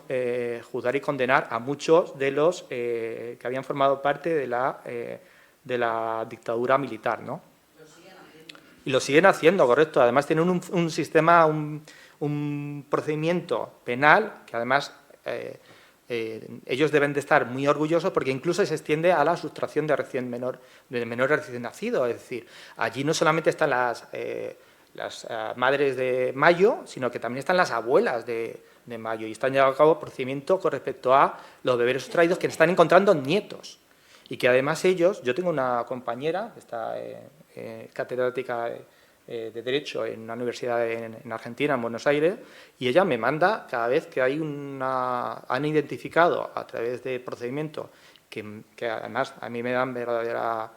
juzgar y condenar a muchos de los que habían formado parte de la dictadura militar, ¿no? Lo siguen haciendo. Y lo siguen haciendo, correcto. Además tienen un sistema, un procedimiento penal que además ellos deben de estar muy orgullosos, porque incluso se extiende a la sustracción de menores recién nacidos. Es decir, allí no solamente están las madres de Mayo, sino que también están las abuelas de Mayo, y están llevando a cabo procedimientos con respecto a los bebés sustraídos que están encontrando nietos. Y que además yo tengo una compañera que está catedrática de Derecho en una universidad en Argentina, en Buenos Aires, y ella me manda cada vez que hay han identificado a través de procedimientos que además a mí me dan verdadera...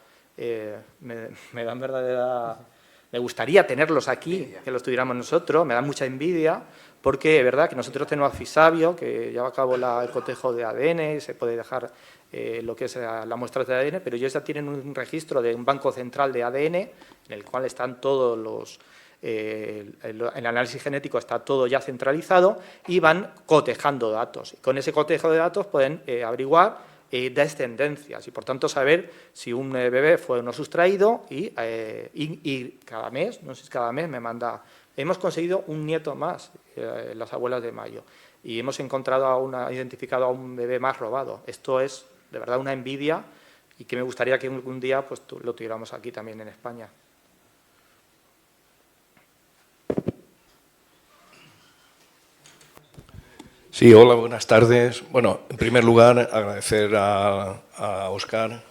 me gustaría tenerlos aquí, que los tuviéramos nosotros, me da mucha envidia, porque es verdad que nosotros tenemos a Fisabio, que lleva a cabo el cotejo de ADN, se puede dejar lo que es la muestra de ADN, pero ellos ya tienen un registro de un banco central de ADN, en el cual están todos los... el análisis genético está todo ya centralizado, y van cotejando datos. Y con ese cotejo de datos pueden averiguar descendencias y, por tanto, saber si un bebé fue o no sustraído y cada mes, no sé si cada mes me manda... Hemos conseguido un nieto más, las abuelas de Mayo, y hemos identificado a un bebé más robado. Esto es, de verdad, una envidia y que me gustaría que algún día pues, lo tuviéramos aquí también en España. Sí, hola, buenas tardes. Bueno, en primer lugar, agradecer a Óscar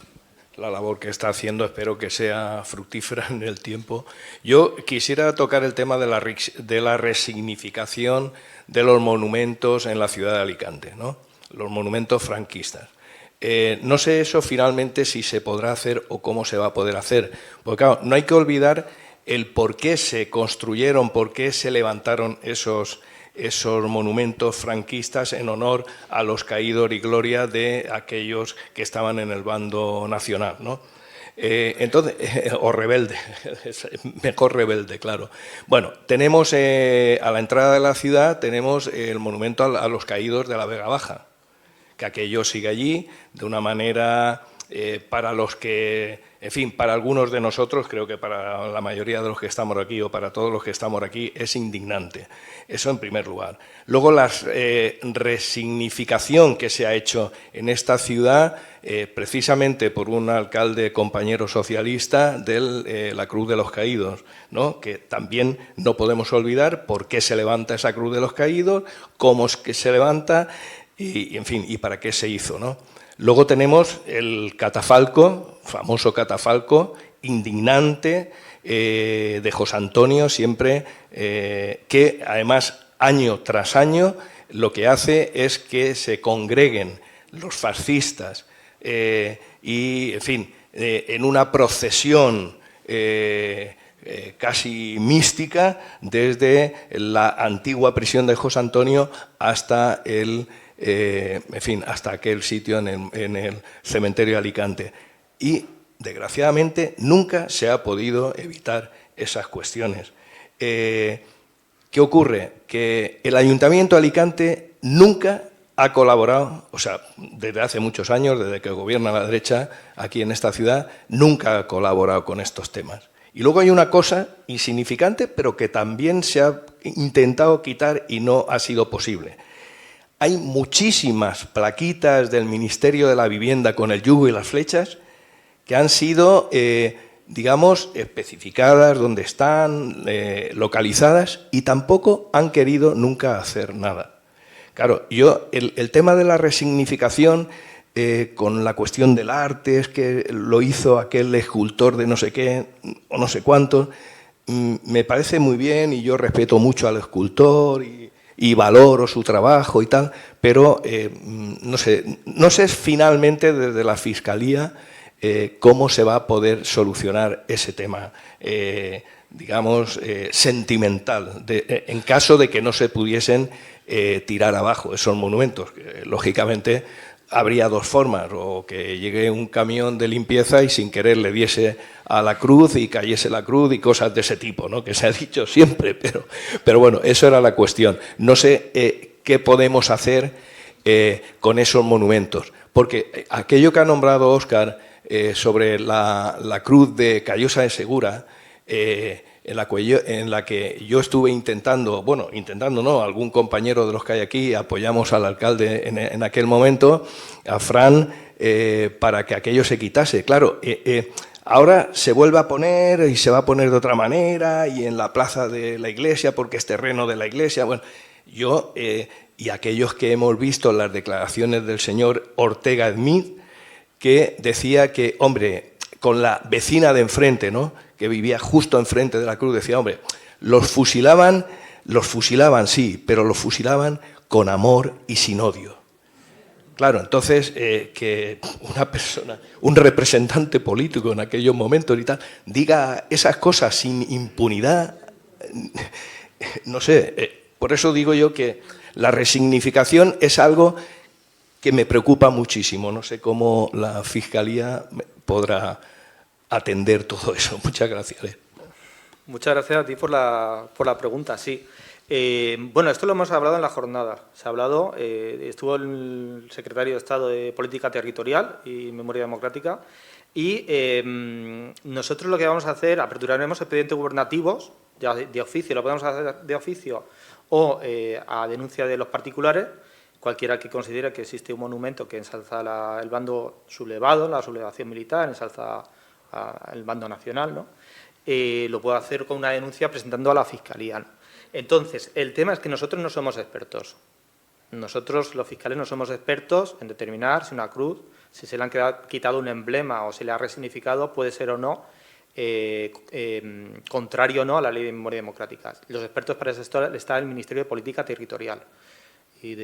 la labor que está haciendo, espero que sea fructífera en el tiempo. Yo quisiera tocar el tema de la resignificación de los monumentos en la ciudad de Alicante, ¿no? Los monumentos franquistas. No sé eso finalmente si se podrá hacer o cómo se va a poder hacer, porque claro, no hay que olvidar el por qué se construyeron, por qué se levantaron esos monumentos franquistas en honor a los caídos y gloria de aquellos que estaban en el bando nacional, ¿no? Entonces, o rebelde, mejor rebelde, claro. Bueno, tenemos a la entrada de la ciudad, tenemos el monumento a los caídos de la Vega Baja, que aquello sigue allí de una manera para los que, en fin, para algunos de nosotros, creo que para la mayoría de los que estamos aquí o para todos los que estamos aquí, es indignante. Eso en primer lugar. Luego la resignificación que se ha hecho en esta ciudad, precisamente por un alcalde compañero socialista de la Cruz de los Caídos, ¿no? Que también no podemos olvidar por qué se levanta esa Cruz de los Caídos, cómo es que se levanta y en fin, y para qué se hizo, ¿no? Luego tenemos el catafalco, famoso catafalco, indignante, de José Antonio, siempre, que además año tras año lo que hace es que se congreguen los fascistas y, en fin, en una procesión casi mística desde la antigua prisión de José Antonio hasta en fin, hasta aquel sitio en el cementerio de Alicante. Y, desgraciadamente, nunca se ha podido evitar esas cuestiones. ¿Qué ocurre? Que el Ayuntamiento de Alicante nunca ha colaborado, o sea, desde hace muchos años, desde que gobierna la derecha aquí en esta ciudad, nunca ha colaborado con estos temas. Y luego hay una cosa insignificante, pero que también se ha intentado quitar y no ha sido posible. Hay muchísimas plaquitas del Ministerio de la Vivienda con el yugo y las flechas que han sido, digamos, especificadas, dónde están, localizadas, y tampoco han querido nunca hacer nada. Claro, yo, el tema de la resignificación, con la cuestión del arte, es que lo hizo aquel escultor de no sé qué o no sé cuánto, me parece muy bien y yo respeto mucho al escultor y valoro su trabajo y tal, pero no sé finalmente desde la Fiscalía cómo se va a poder solucionar ese tema, digamos, sentimental, en caso de que no se pudiesen tirar abajo esos monumentos. Lógicamente, habría dos formas, o que llegue un camión de limpieza y sin querer le diese a la cruz y cayese la cruz y cosas de ese tipo, ¿no? Que se ha dicho siempre, pero bueno, eso era la cuestión. No sé qué podemos hacer con esos monumentos, porque aquello que ha nombrado Óscar sobre la cruz de Callosa de Segura, en la que yo estuve intentando no, algún compañero de los que hay aquí, apoyamos al alcalde en aquel momento, a Fran, para que aquello se quitase. Claro, ahora se vuelve a poner y se va a poner de otra manera y en la plaza de la iglesia porque es terreno de la iglesia. Bueno, yo y aquellos que hemos visto las declaraciones del señor Ortega Smith, que decía que, hombre, con la vecina de enfrente, ¿no?, que vivía justo enfrente de la cruz, decía, hombre, los fusilaban sí, pero los fusilaban con amor y sin odio. Claro, entonces, que una persona, un representante político en aquellos momentos y tal, diga esas cosas sin impunidad, no sé, por eso digo yo que la resignificación es algo que me preocupa muchísimo. No sé cómo la Fiscalía podrá atender todo eso. Muchas gracias. Muchas gracias a ti por la pregunta, sí. Bueno, esto lo hemos hablado en la jornada. Se ha hablado, estuvo el secretario de Estado de Política Territorial y Memoria Democrática, y nosotros lo que vamos a hacer, aperturaremos expedientes gubernativos de oficio, lo podemos hacer de oficio o a denuncia de los particulares, cualquiera que considere que existe un monumento que ensalza el bando sublevado, la sublevación militar, ensalza el bando nacional, ¿no? Lo puede hacer con una denuncia presentando a la Fiscalía, ¿no? Entonces, el tema es que nosotros no somos expertos. Nosotros, los fiscales, no somos expertos en determinar si una cruz, si se le han quitado un emblema o se le ha resignificado, puede ser o no contrario o no a la Ley de Memoria Democrática. Los expertos para eso está el Ministerio de Política Territorial y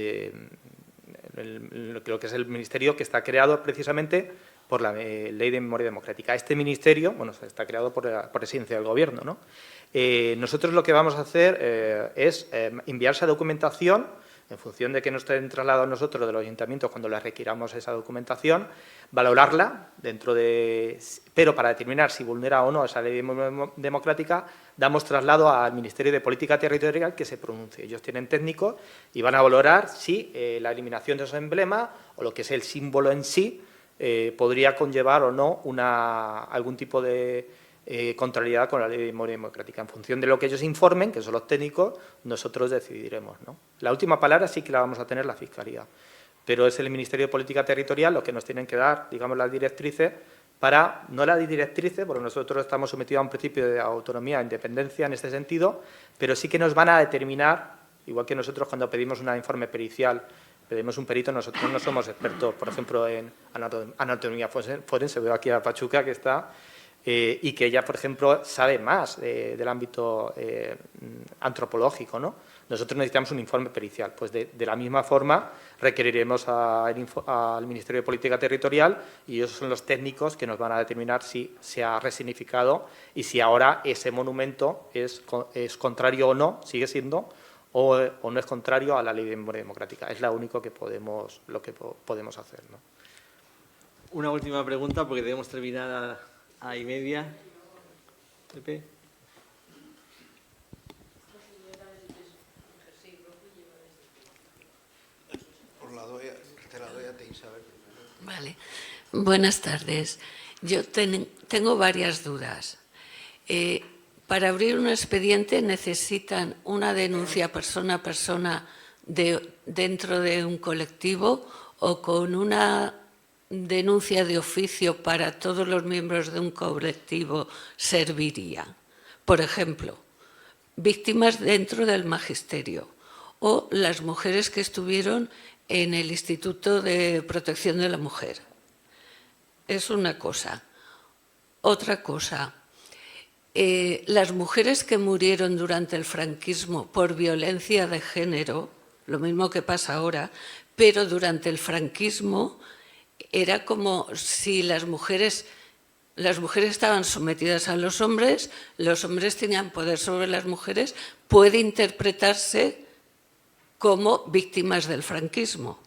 lo que es el ministerio que está creado precisamente por la Ley de Memoria Democrática. Este ministerio, bueno, está creado por la presidencia del Gobierno, ¿no? Nosotros lo que vamos a hacer es enviar esa documentación en función de que nos estén trasladados nosotros de los ayuntamientos cuando les requiramos esa documentación, valorarla pero para determinar si vulnera o no esa ley democrática, damos traslado al Ministerio de Política Territorial que se pronuncie. Ellos tienen técnicos y van a valorar si la eliminación de esos emblemas o lo que es el símbolo en sí podría conllevar o no algún tipo de contrariedad con la Ley de Memoria Democrática. En función de lo que ellos informen, que son los técnicos, nosotros decidiremos, ¿no? La última palabra sí que la vamos a tener la Fiscalía, pero es el Ministerio de Política Territorial los que nos tienen que dar, digamos, las directrices para, no las directrices, porque nosotros estamos sometidos a un principio de autonomía e independencia en este sentido, pero sí que nos van a determinar, igual que nosotros cuando pedimos un informe pericial, pedimos un perito, nosotros no somos expertos, por ejemplo, en anatomía forense, veo aquí a Pachuca que está, y que ella, por ejemplo, sabe más del ámbito antropológico, ¿no? Nosotros necesitamos un informe pericial. Pues de la misma forma requeriremos al Ministerio de Política Territorial y ellos son los técnicos que nos van a determinar si se ha resignificado y si ahora ese monumento es contrario o no, sigue siendo, o no es contrario a la Ley de Memoria Democrática. Es lo único que podemos hacer, ¿no? Una última pregunta, porque debemos terminar a y media. Pepe. Vale. Buenas tardes. Yo tengo varias dudas. Para abrir un expediente necesitan una denuncia persona a persona dentro de un colectivo o con una denuncia de oficio para todos los miembros de un colectivo serviría. Por ejemplo, víctimas dentro del magisterio o las mujeres que estuvieron en el Instituto de Protección de la Mujer. Es una cosa. Otra cosa, las mujeres que murieron durante el franquismo por violencia de género, lo mismo que pasa ahora, pero durante el franquismo era como si las mujeres estaban sometidas a los hombres tenían poder sobre las mujeres, puede interpretarse como víctimas del franquismo.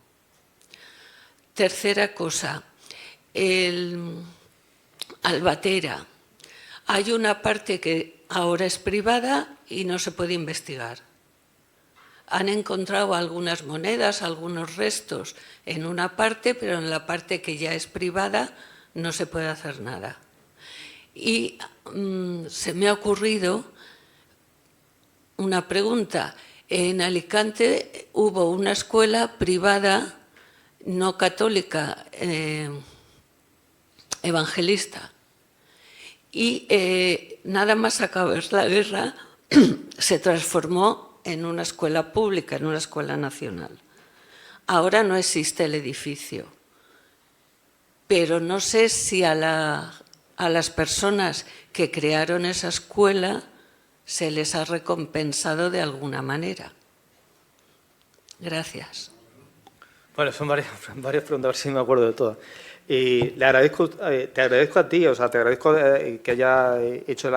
Tercera cosa, Albatera. Hay una parte que ahora es privada y no se puede investigar. Han encontrado algunas monedas, algunos restos en una parte, pero en la parte que ya es privada no se puede hacer nada. Y se me ha ocurrido una pregunta. En Alicante hubo una escuela privada, no católica, evangelista. Y nada más acabar la guerra se transformó en una escuela pública, en una escuela nacional. Ahora no existe el edificio, pero no sé si a las personas que crearon esa escuela se les ha recompensado de alguna manera. Gracias. Bueno, son varias preguntas, a ver si me acuerdo de todas. Te agradezco a ti, o sea, te agradezco que hayas hecho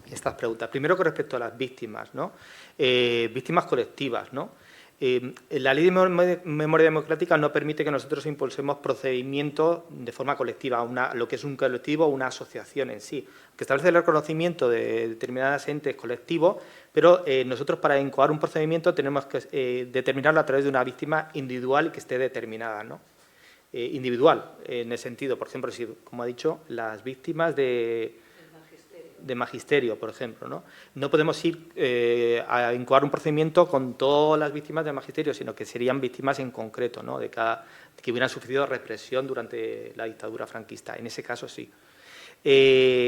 estas preguntas. Primero, con respecto a las víctimas, ¿no? Víctimas colectivas, ¿no? La ley de memoria democrática no permite que nosotros impulsemos procedimientos de forma colectiva, lo que es un colectivo o una asociación en sí, que establece el reconocimiento de determinados entes colectivos, pero nosotros para incoar un procedimiento tenemos que determinarlo a través de una víctima individual que esté determinada, ¿no? Individual, en ese sentido, por ejemplo, si, como ha dicho, las víctimas de magisterio, por ejemplo, ¿no? No podemos ir a incoar un procedimiento con todas las víctimas de magisterio, sino que serían víctimas en concreto, ¿no? Que hubieran sufrido represión durante la dictadura franquista. En ese caso, sí.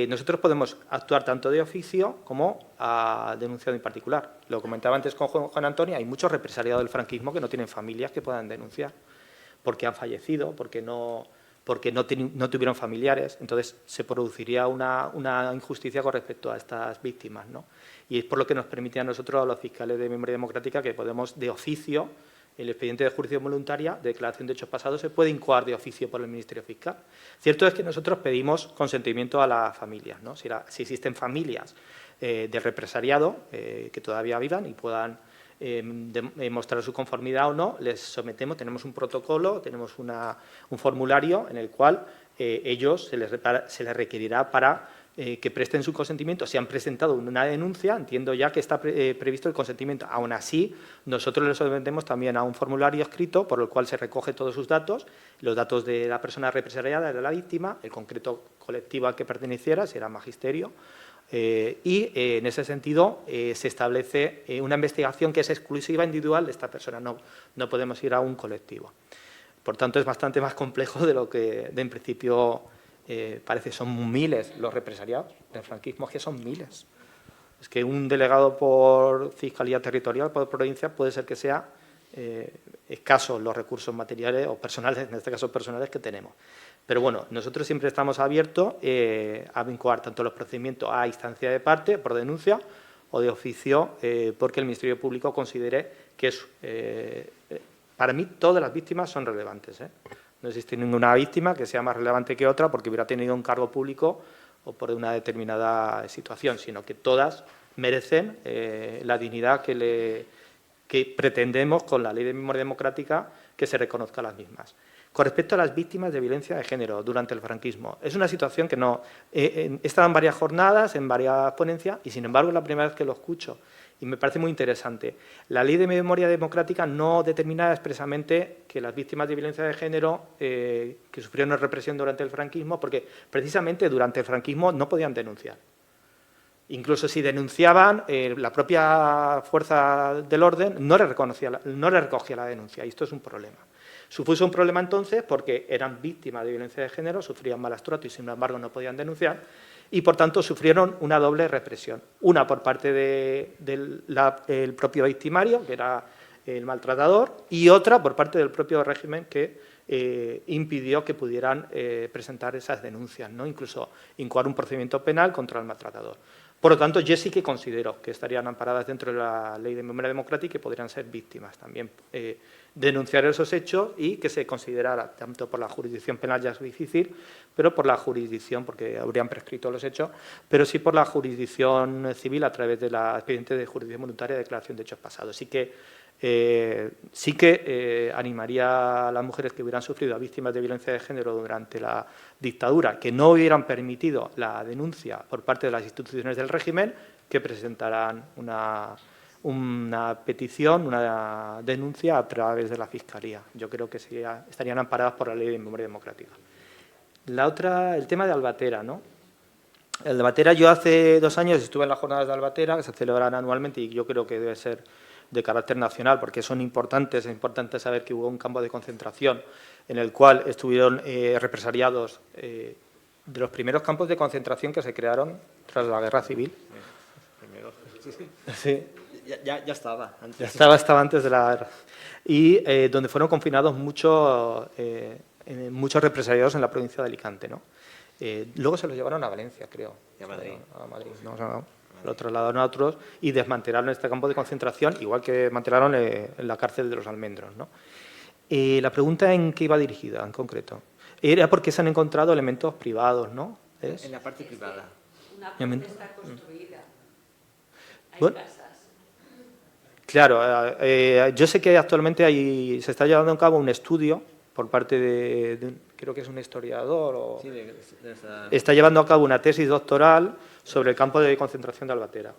Nosotros podemos actuar tanto de oficio como a denunciado en particular. Lo comentaba antes con Juan Antonio, hay muchos represaliados del franquismo que no tienen familias que puedan denunciar, porque han fallecido, porque no tuvieron familiares, entonces se produciría una injusticia con respecto a estas víctimas, ¿no? Y es por lo que nos permite a nosotros, a los fiscales de memoria democrática, que podemos de oficio, el expediente de jurisdicción voluntaria, de declaración de hechos pasados, se puede incoar de oficio por el Ministerio Fiscal. Cierto es que nosotros pedimos consentimiento a las familias, ¿no? Si existen familias del represaliado que todavía vivan y puedan mostrar su conformidad o no, les sometemos, tenemos un protocolo, tenemos un formulario en el cual ellos se les requerirá para que presten su consentimiento. Si han presentado una denuncia, entiendo ya que está previsto el consentimiento. Aún así, nosotros les sometemos también a un formulario escrito por el cual se recoge todos sus datos, los datos de la persona represaliada, de la víctima, el concreto colectivo al que perteneciera, si era magisterio, y en ese sentido se establece una investigación que es exclusiva, individual de esta persona, no podemos ir a un colectivo. Por tanto, es bastante más complejo de lo que en principio parece. Son miles los represaliados del franquismo, es que son miles. Es que un delegado por Fiscalía Territorial, por provincia, puede ser que sea escasos los recursos materiales o personales, en este caso personales, que tenemos. Pero bueno, nosotros siempre estamos abiertos a vincular tanto los procedimientos a instancia de parte, por denuncia, o de oficio, porque el Ministerio Público considere que para mí todas las víctimas son relevantes, ¿eh? No existe ninguna víctima que sea más relevante que otra porque hubiera tenido un cargo público o por una determinada situación, sino que todas merecen la dignidad que pretendemos con la Ley de Memoria Democrática que se reconozca a las mismas. Con respecto a las víctimas de violencia de género durante el franquismo, es una situación que no... he estado en varias jornadas, en varias ponencias, y sin embargo es la primera vez que lo escucho, y me parece muy interesante. La Ley de Memoria Democrática no determina expresamente que las víctimas de violencia de género que sufrieron represión durante el franquismo, porque precisamente durante el franquismo no podían denunciar. Incluso si denunciaban, la propia fuerza del orden no le recogía la denuncia, y esto es un problema. Supuso un problema entonces porque eran víctimas de violencia de género, sufrían malos tratos y sin embargo no podían denunciar y por tanto sufrieron una doble represión. Una por parte del propio victimario, que era el maltratador, y otra por parte del propio régimen que impidió que pudieran presentar esas denuncias, ¿no? Incluso incoar un procedimiento penal contra el maltratador. Por lo tanto, yo sí que considero que estarían amparadas dentro de la Ley de Memoria Democrática y que podrían ser víctimas también. Denunciar esos hechos y que se considerara, tanto por la jurisdicción penal ya es difícil, pero por la jurisdicción, porque habrían prescrito los hechos, pero sí por la jurisdicción civil a través del expediente de jurisdicción voluntaria de declaración de hechos pasados. Sí que animaría a las mujeres que hubieran sufrido a víctimas de violencia de género durante la dictadura, que no hubieran permitido la denuncia por parte de las instituciones del régimen, que presentaran una petición, una denuncia a través de la Fiscalía. Yo creo que estarían amparadas por la Ley de Memoria Democrática. El tema de Albatera, ¿no? El de Albatera, yo hace 2 años estuve en las jornadas de Albatera, que se celebran anualmente y yo creo que debe ser de carácter nacional, porque son importantes. Es importante saber que hubo un campo de concentración en el cual estuvieron represaliados de los primeros campos de concentración que se crearon tras la Guerra Civil. Sí. Ya estaba. Antes. Estaba antes de la guerra. Y donde fueron confinados muchos represaliados en la provincia de Alicante, ¿no? Luego se los llevaron a Valencia, creo. Y a Madrid. A Madrid, no. Lo trasladaron a otros y desmantelaron este campo de concentración, igual que desmantelaron la cárcel de los Almendros, ¿no? La pregunta en qué iba dirigida, en concreto. Era porque se han encontrado elementos privados, ¿no? ¿Es? En la parte privada. Una parte está construida. Hay Bueno. casas. Claro, yo sé que actualmente se está llevando a cabo un estudio por parte creo que es un historiador, o Sí, está llevando a cabo una tesis doctoral sobre el campo de concentración de Albatera.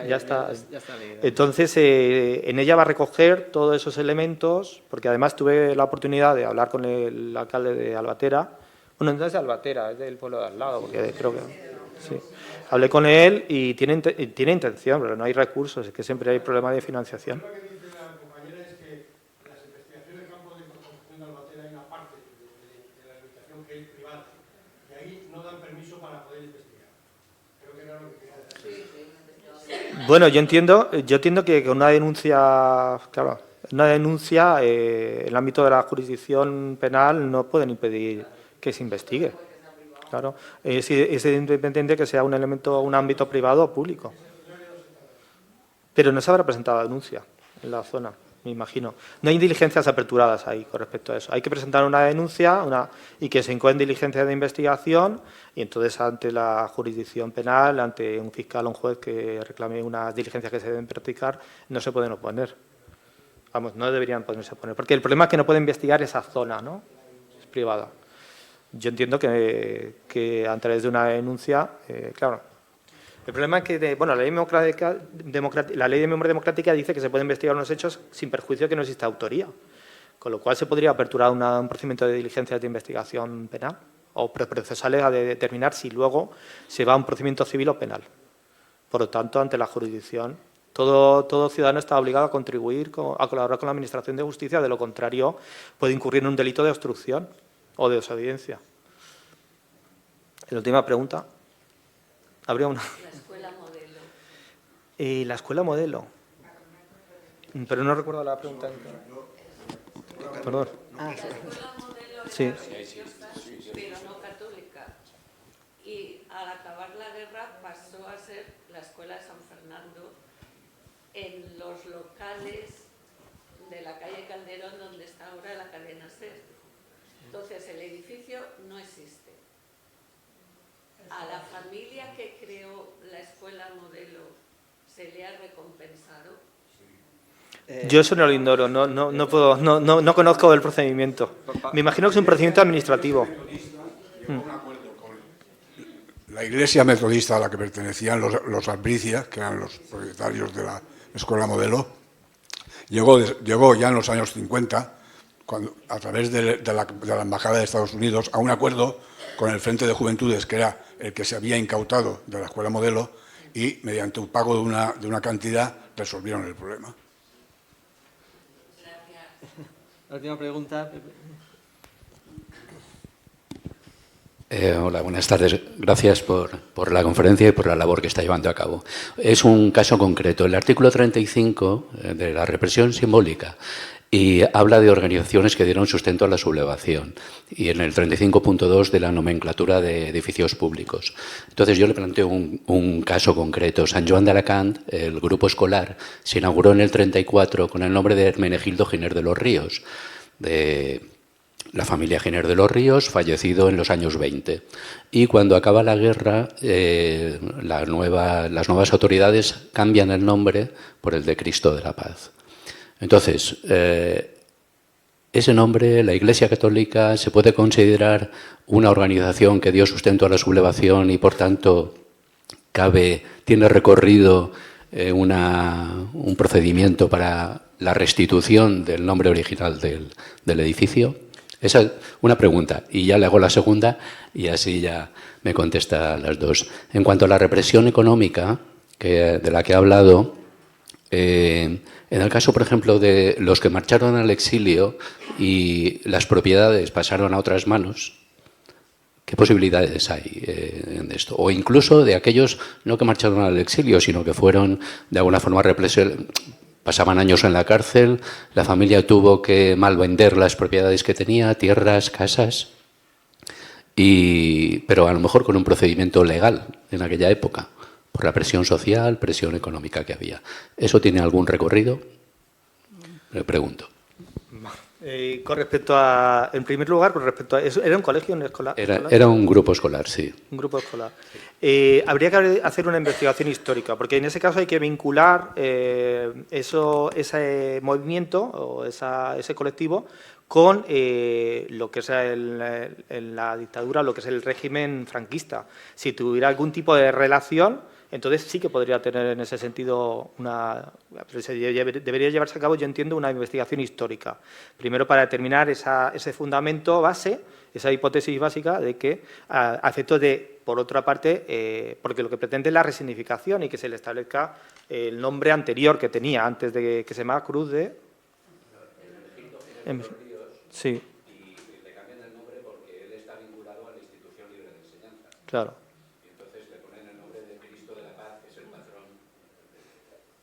Ya está leído. Entonces, en ella va a recoger todos esos elementos, porque además tuve la oportunidad de hablar con el alcalde de Albatera. Bueno, no es de Albatera, es del pueblo de al lado, porque creo que sí. Hablé con él y tiene intención, pero no hay recursos, es que siempre hay problemas de financiación. Lo que dice la compañera es que las investigaciones de campo de concentración de Albatera hay una parte de la investigación que es privada y ahí no dan permiso para poder investigar. Creo que era lo que quería decir. Bueno, yo entiendo que con una denuncia, claro, en el ámbito de la jurisdicción penal no pueden impedir que se investigue. Claro, es independiente que sea un ámbito privado o público. Pero no se habrá presentado denuncia en la zona, me imagino. No hay diligencias aperturadas ahí con respecto a eso. Hay que presentar una denuncia y que se incoen diligencias de investigación y entonces ante la jurisdicción penal, ante un fiscal o un juez que reclame unas diligencias que se deben practicar, no se pueden oponer. Vamos, no deberían poderse oponer. Porque el problema es que no puede investigar esa zona, ¿no? Es privada. Yo entiendo que a través de una denuncia, claro. El problema es que la ley de memoria democrática dice que se puede investigar unos hechos sin perjuicio que no exista autoría, con lo cual se podría aperturar un procedimiento de diligencias de investigación penal o procesales a determinar si luego se va a un procedimiento civil o penal. Por lo tanto, ante la jurisdicción, todo ciudadano está obligado a contribuir, a colaborar con la Administración de Justicia, de lo contrario puede incurrir en un delito de obstrucción o de desobediencia. La última pregunta. ¿Habría una? La escuela modelo. La escuela modelo. Pero no recuerdo la pregunta. Perdón. La escuela modelo Sí. era religiosa, pero no católica. Y al acabar la guerra pasó a ser la escuela de San Fernando en los locales de la calle Calderón, donde está ahora la cadena SER. Entonces, el edificio no existe. ¿A la familia que creó la escuela modelo se le ha recompensado? Yo eso no lo ignoro, no conozco el procedimiento. Me imagino que es un procedimiento administrativo. La iglesia metodista a la que pertenecían los Albricias, que eran los propietarios de la escuela modelo, llegó ya en los años 50, a través de la Embajada de Estados Unidos, a un acuerdo con el Frente de Juventudes, que era el que se había incautado de la escuela modelo, y mediante un pago de una cantidad resolvieron el problema. La última pregunta. Hola, buenas tardes. Gracias por la conferencia y por la labor que está llevando a cabo. Es un caso concreto. El artículo 35 de la represión simbólica y habla de organizaciones que dieron sustento a la sublevación y en el 35.2 de la nomenclatura de edificios públicos. Entonces yo le planteo un caso concreto. San Joan de Alacant, el grupo escolar, se inauguró en el 34 con el nombre de Hermenegildo Giner de los Ríos, de la familia Giner de los Ríos, fallecido en los años 20. Y cuando acaba la guerra, las nuevas autoridades cambian el nombre por el de Cristo de la Paz. Entonces, ese nombre, la Iglesia Católica, ¿se puede considerar una organización que dio sustento a la sublevación y, por tanto, tiene recorrido un procedimiento para la restitución del nombre original del edificio? Esa es una pregunta, y ya le hago la segunda y así ya me contesta las dos. En cuanto a la represión económica de la que ha hablado, en el caso, por ejemplo, de los que marcharon al exilio y las propiedades pasaron a otras manos, ¿qué posibilidades hay en esto? O incluso de aquellos no que marcharon al exilio, sino que fueron de alguna forma pasaban años en la cárcel, la familia tuvo que malvender las propiedades que tenía, tierras, casas, pero a lo mejor con un procedimiento legal en aquella época, por la presión social, presión económica que había. ¿Eso tiene algún recorrido? Le pregunto. Con respecto a, en primer lugar, con respecto a eso, ¿era un colegio, un escolar? Era un grupo escolar, sí. Un grupo escolar. Habría que hacer una investigación histórica, porque en ese caso hay que vincular ese movimiento o ese colectivo con lo que es en la dictadura, lo que es el régimen franquista. Si tuviera algún tipo de relación, entonces sí que podría tener en ese sentido debería llevarse a cabo, yo entiendo, una investigación histórica. Primero para determinar ese fundamento base, esa hipótesis básica de que, a efectos de, por otra parte, porque lo que pretende es la resignificación y que se le establezca el nombre anterior que tenía, antes de que se llamaba Cruz de... Sí. Y le cambian el nombre porque él está vinculado a la institución libre de enseñanza. Claro. Y entonces le ponen el nombre de Cristo de la Paz, que es el patrón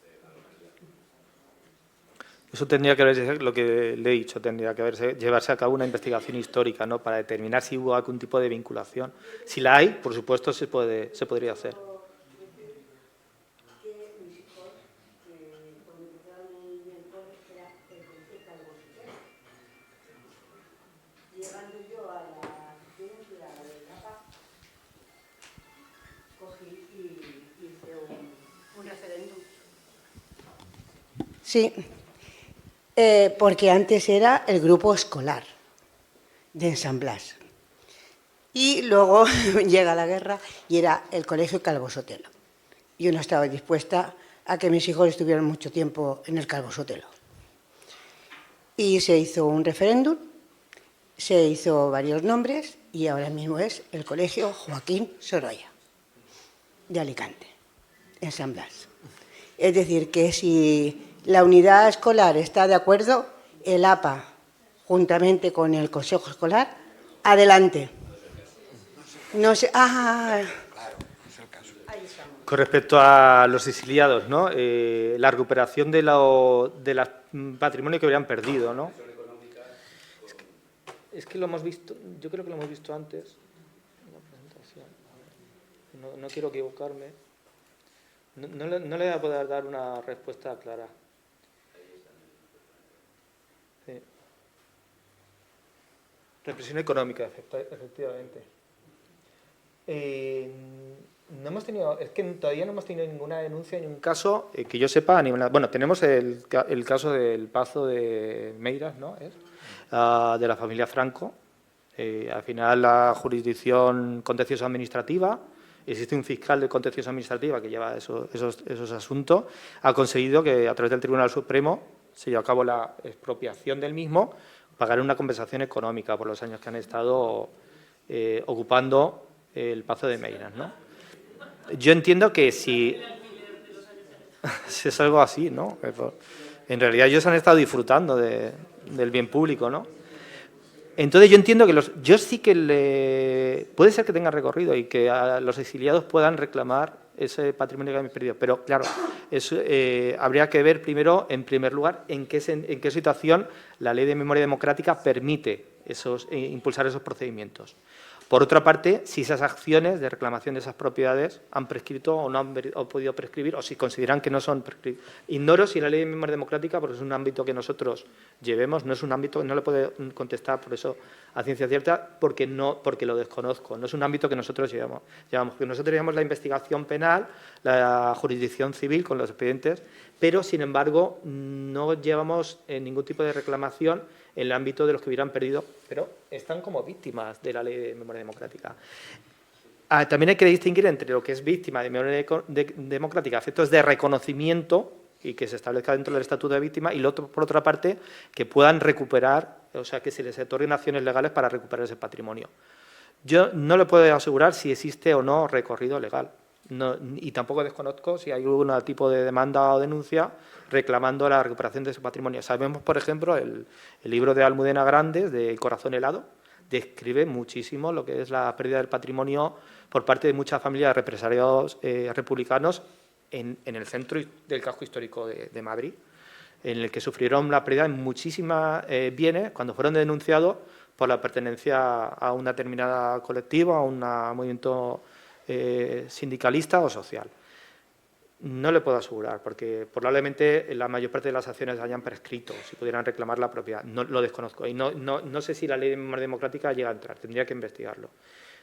de la localidad. Eso tendría que haberse, lo que le he dicho, tendría que llevarse a cabo una investigación histórica, ¿no?, para determinar si hubo algún tipo de vinculación. Si la hay, por supuesto, se podría hacer. Llegando yo a la ciencia de la paz, cogí y hice un referéndum. Sí, porque antes era el grupo escolar de San Blas. Y luego llega la guerra y era el colegio Calvo Sotelo. Yo no estaba dispuesta a que mis hijos estuvieran mucho tiempo en el Calvo Sotelo. Y se hizo un referéndum. Se hizo varios nombres y ahora mismo es el Colegio Joaquín Sorolla, de Alicante, en San Blas. Es decir, que si la unidad escolar está de acuerdo, el APA, juntamente con el Consejo Escolar, adelante. No sé... Con respecto a los exiliados, ¿no?, la recuperación de los patrimonios que habrían perdido, ¿no? Es que lo hemos visto, yo creo que lo hemos visto antes en la presentación. No quiero equivocarme. No le voy a poder dar una respuesta clara. Sí. Represión económica, efectivamente. No hemos tenido, es que todavía no hemos tenido ninguna denuncia, ni un caso que yo sepa. Bueno, tenemos el caso del Pazo de Meiras, ¿no?, de la familia Franco. Al final, la jurisdicción contencioso administrativa, existe un fiscal de contencioso administrativa que lleva esos asuntos, ha conseguido que a través del Tribunal Supremo se lleve a cabo la expropiación del mismo, pagar una compensación económica por los años que han estado ocupando el Pazo de Meiras, ¿no? Yo entiendo que si es algo así, ¿no? En realidad ellos han estado disfrutando del bien público, ¿no? Entonces yo entiendo que yo sí que puede ser que tenga recorrido y que a los exiliados puedan reclamar ese patrimonio que han perdido, pero claro, habría que ver primero, en primer lugar, en qué situación la Ley de Memoria Democrática permite impulsar esos procedimientos. Por otra parte, si esas acciones de reclamación de esas propiedades han prescrito o no han podido prescribir, o si consideran que no son prescritos. Ignoro si la Ley de Memoria Democrática, porque es un ámbito que nosotros llevemos, no es un ámbito, no le puedo contestar por eso a ciencia cierta, porque lo desconozco, no es un ámbito que nosotros llevamos. Porque nosotros llevamos la investigación penal, la jurisdicción civil con los expedientes, pero, sin embargo, no llevamos ningún tipo de reclamación en el ámbito de los que hubieran perdido, pero están como víctimas de la Ley de Memoria Democrática. También hay que distinguir entre lo que es víctima de memoria democrática, efectos de reconocimiento y que se establezca dentro del Estatuto de Víctima, y por otra parte, que puedan recuperar, o sea, que se les otorguen acciones legales para recuperar ese patrimonio. Yo no le puedo asegurar si existe o no recorrido legal. Y tampoco desconozco si hay algún tipo de demanda o denuncia reclamando la recuperación de ese patrimonio. Sabemos, por ejemplo, el libro de Almudena Grandes, de El corazón helado, describe muchísimo lo que es la pérdida del patrimonio por parte de muchas familias de represaliados republicanos en el centro del casco histórico de Madrid, en el que sufrieron la pérdida de muchísimos bienes cuando fueron denunciados por la pertenencia a una determinada colectiva, a un movimiento sindicalista o social. No le puedo asegurar, porque probablemente la mayor parte de las acciones hayan prescrito, si pudieran reclamar la propiedad. No lo desconozco y no sé si la ley de memoria democrática llega a entrar, tendría que investigarlo.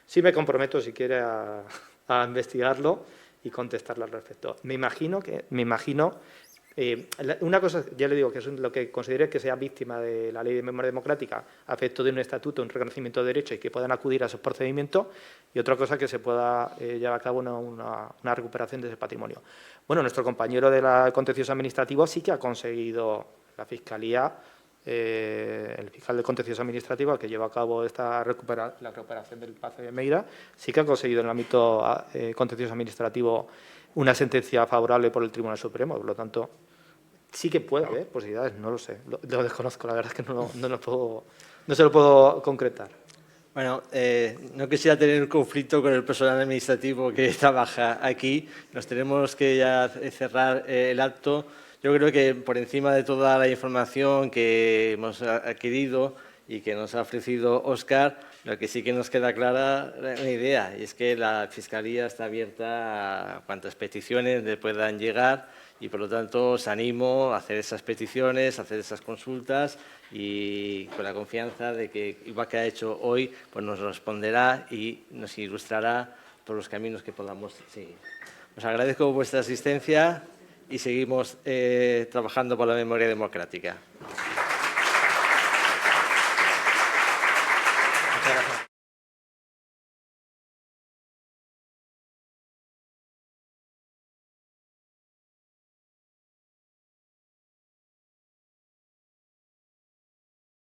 Sí me comprometo, si quiere, a investigarlo y contestarle al respecto. Me imagino una cosa, ya le digo, que es lo que considere que sea víctima de la ley de memoria democrática a efecto de un estatuto, un reconocimiento de derechos y que puedan acudir a esos procedimientos, y otra cosa que se pueda llevar a cabo una recuperación de ese patrimonio. Bueno, nuestro compañero del contencioso administrativo sí que ha conseguido, la Fiscalía, el fiscal del contencioso administrativo, al que lleva a cabo la recuperación del Pazo de Meira, sí que ha conseguido en el ámbito contencioso administrativo una sentencia favorable por el Tribunal Supremo. Por lo tanto, sí que puede haber posibilidades, no lo sé, lo desconozco, la verdad es que no se lo puedo concretar. Bueno, no quisiera tener un conflicto con el personal administrativo que trabaja aquí. Nos tenemos que ya cerrar el acto. Yo creo que por encima de toda la información que hemos adquirido y que nos ha ofrecido Óscar, lo que sí que nos queda clara una idea, y es que la Fiscalía está abierta a cuantas peticiones le puedan llegar, y por lo tanto os animo a hacer esas peticiones, a hacer esas consultas, y con la confianza de que, igual que ha hecho hoy, pues nos responderá y nos ilustrará por los caminos que podamos seguir. Os agradezco vuestra asistencia y seguimos trabajando por la memoria democrática.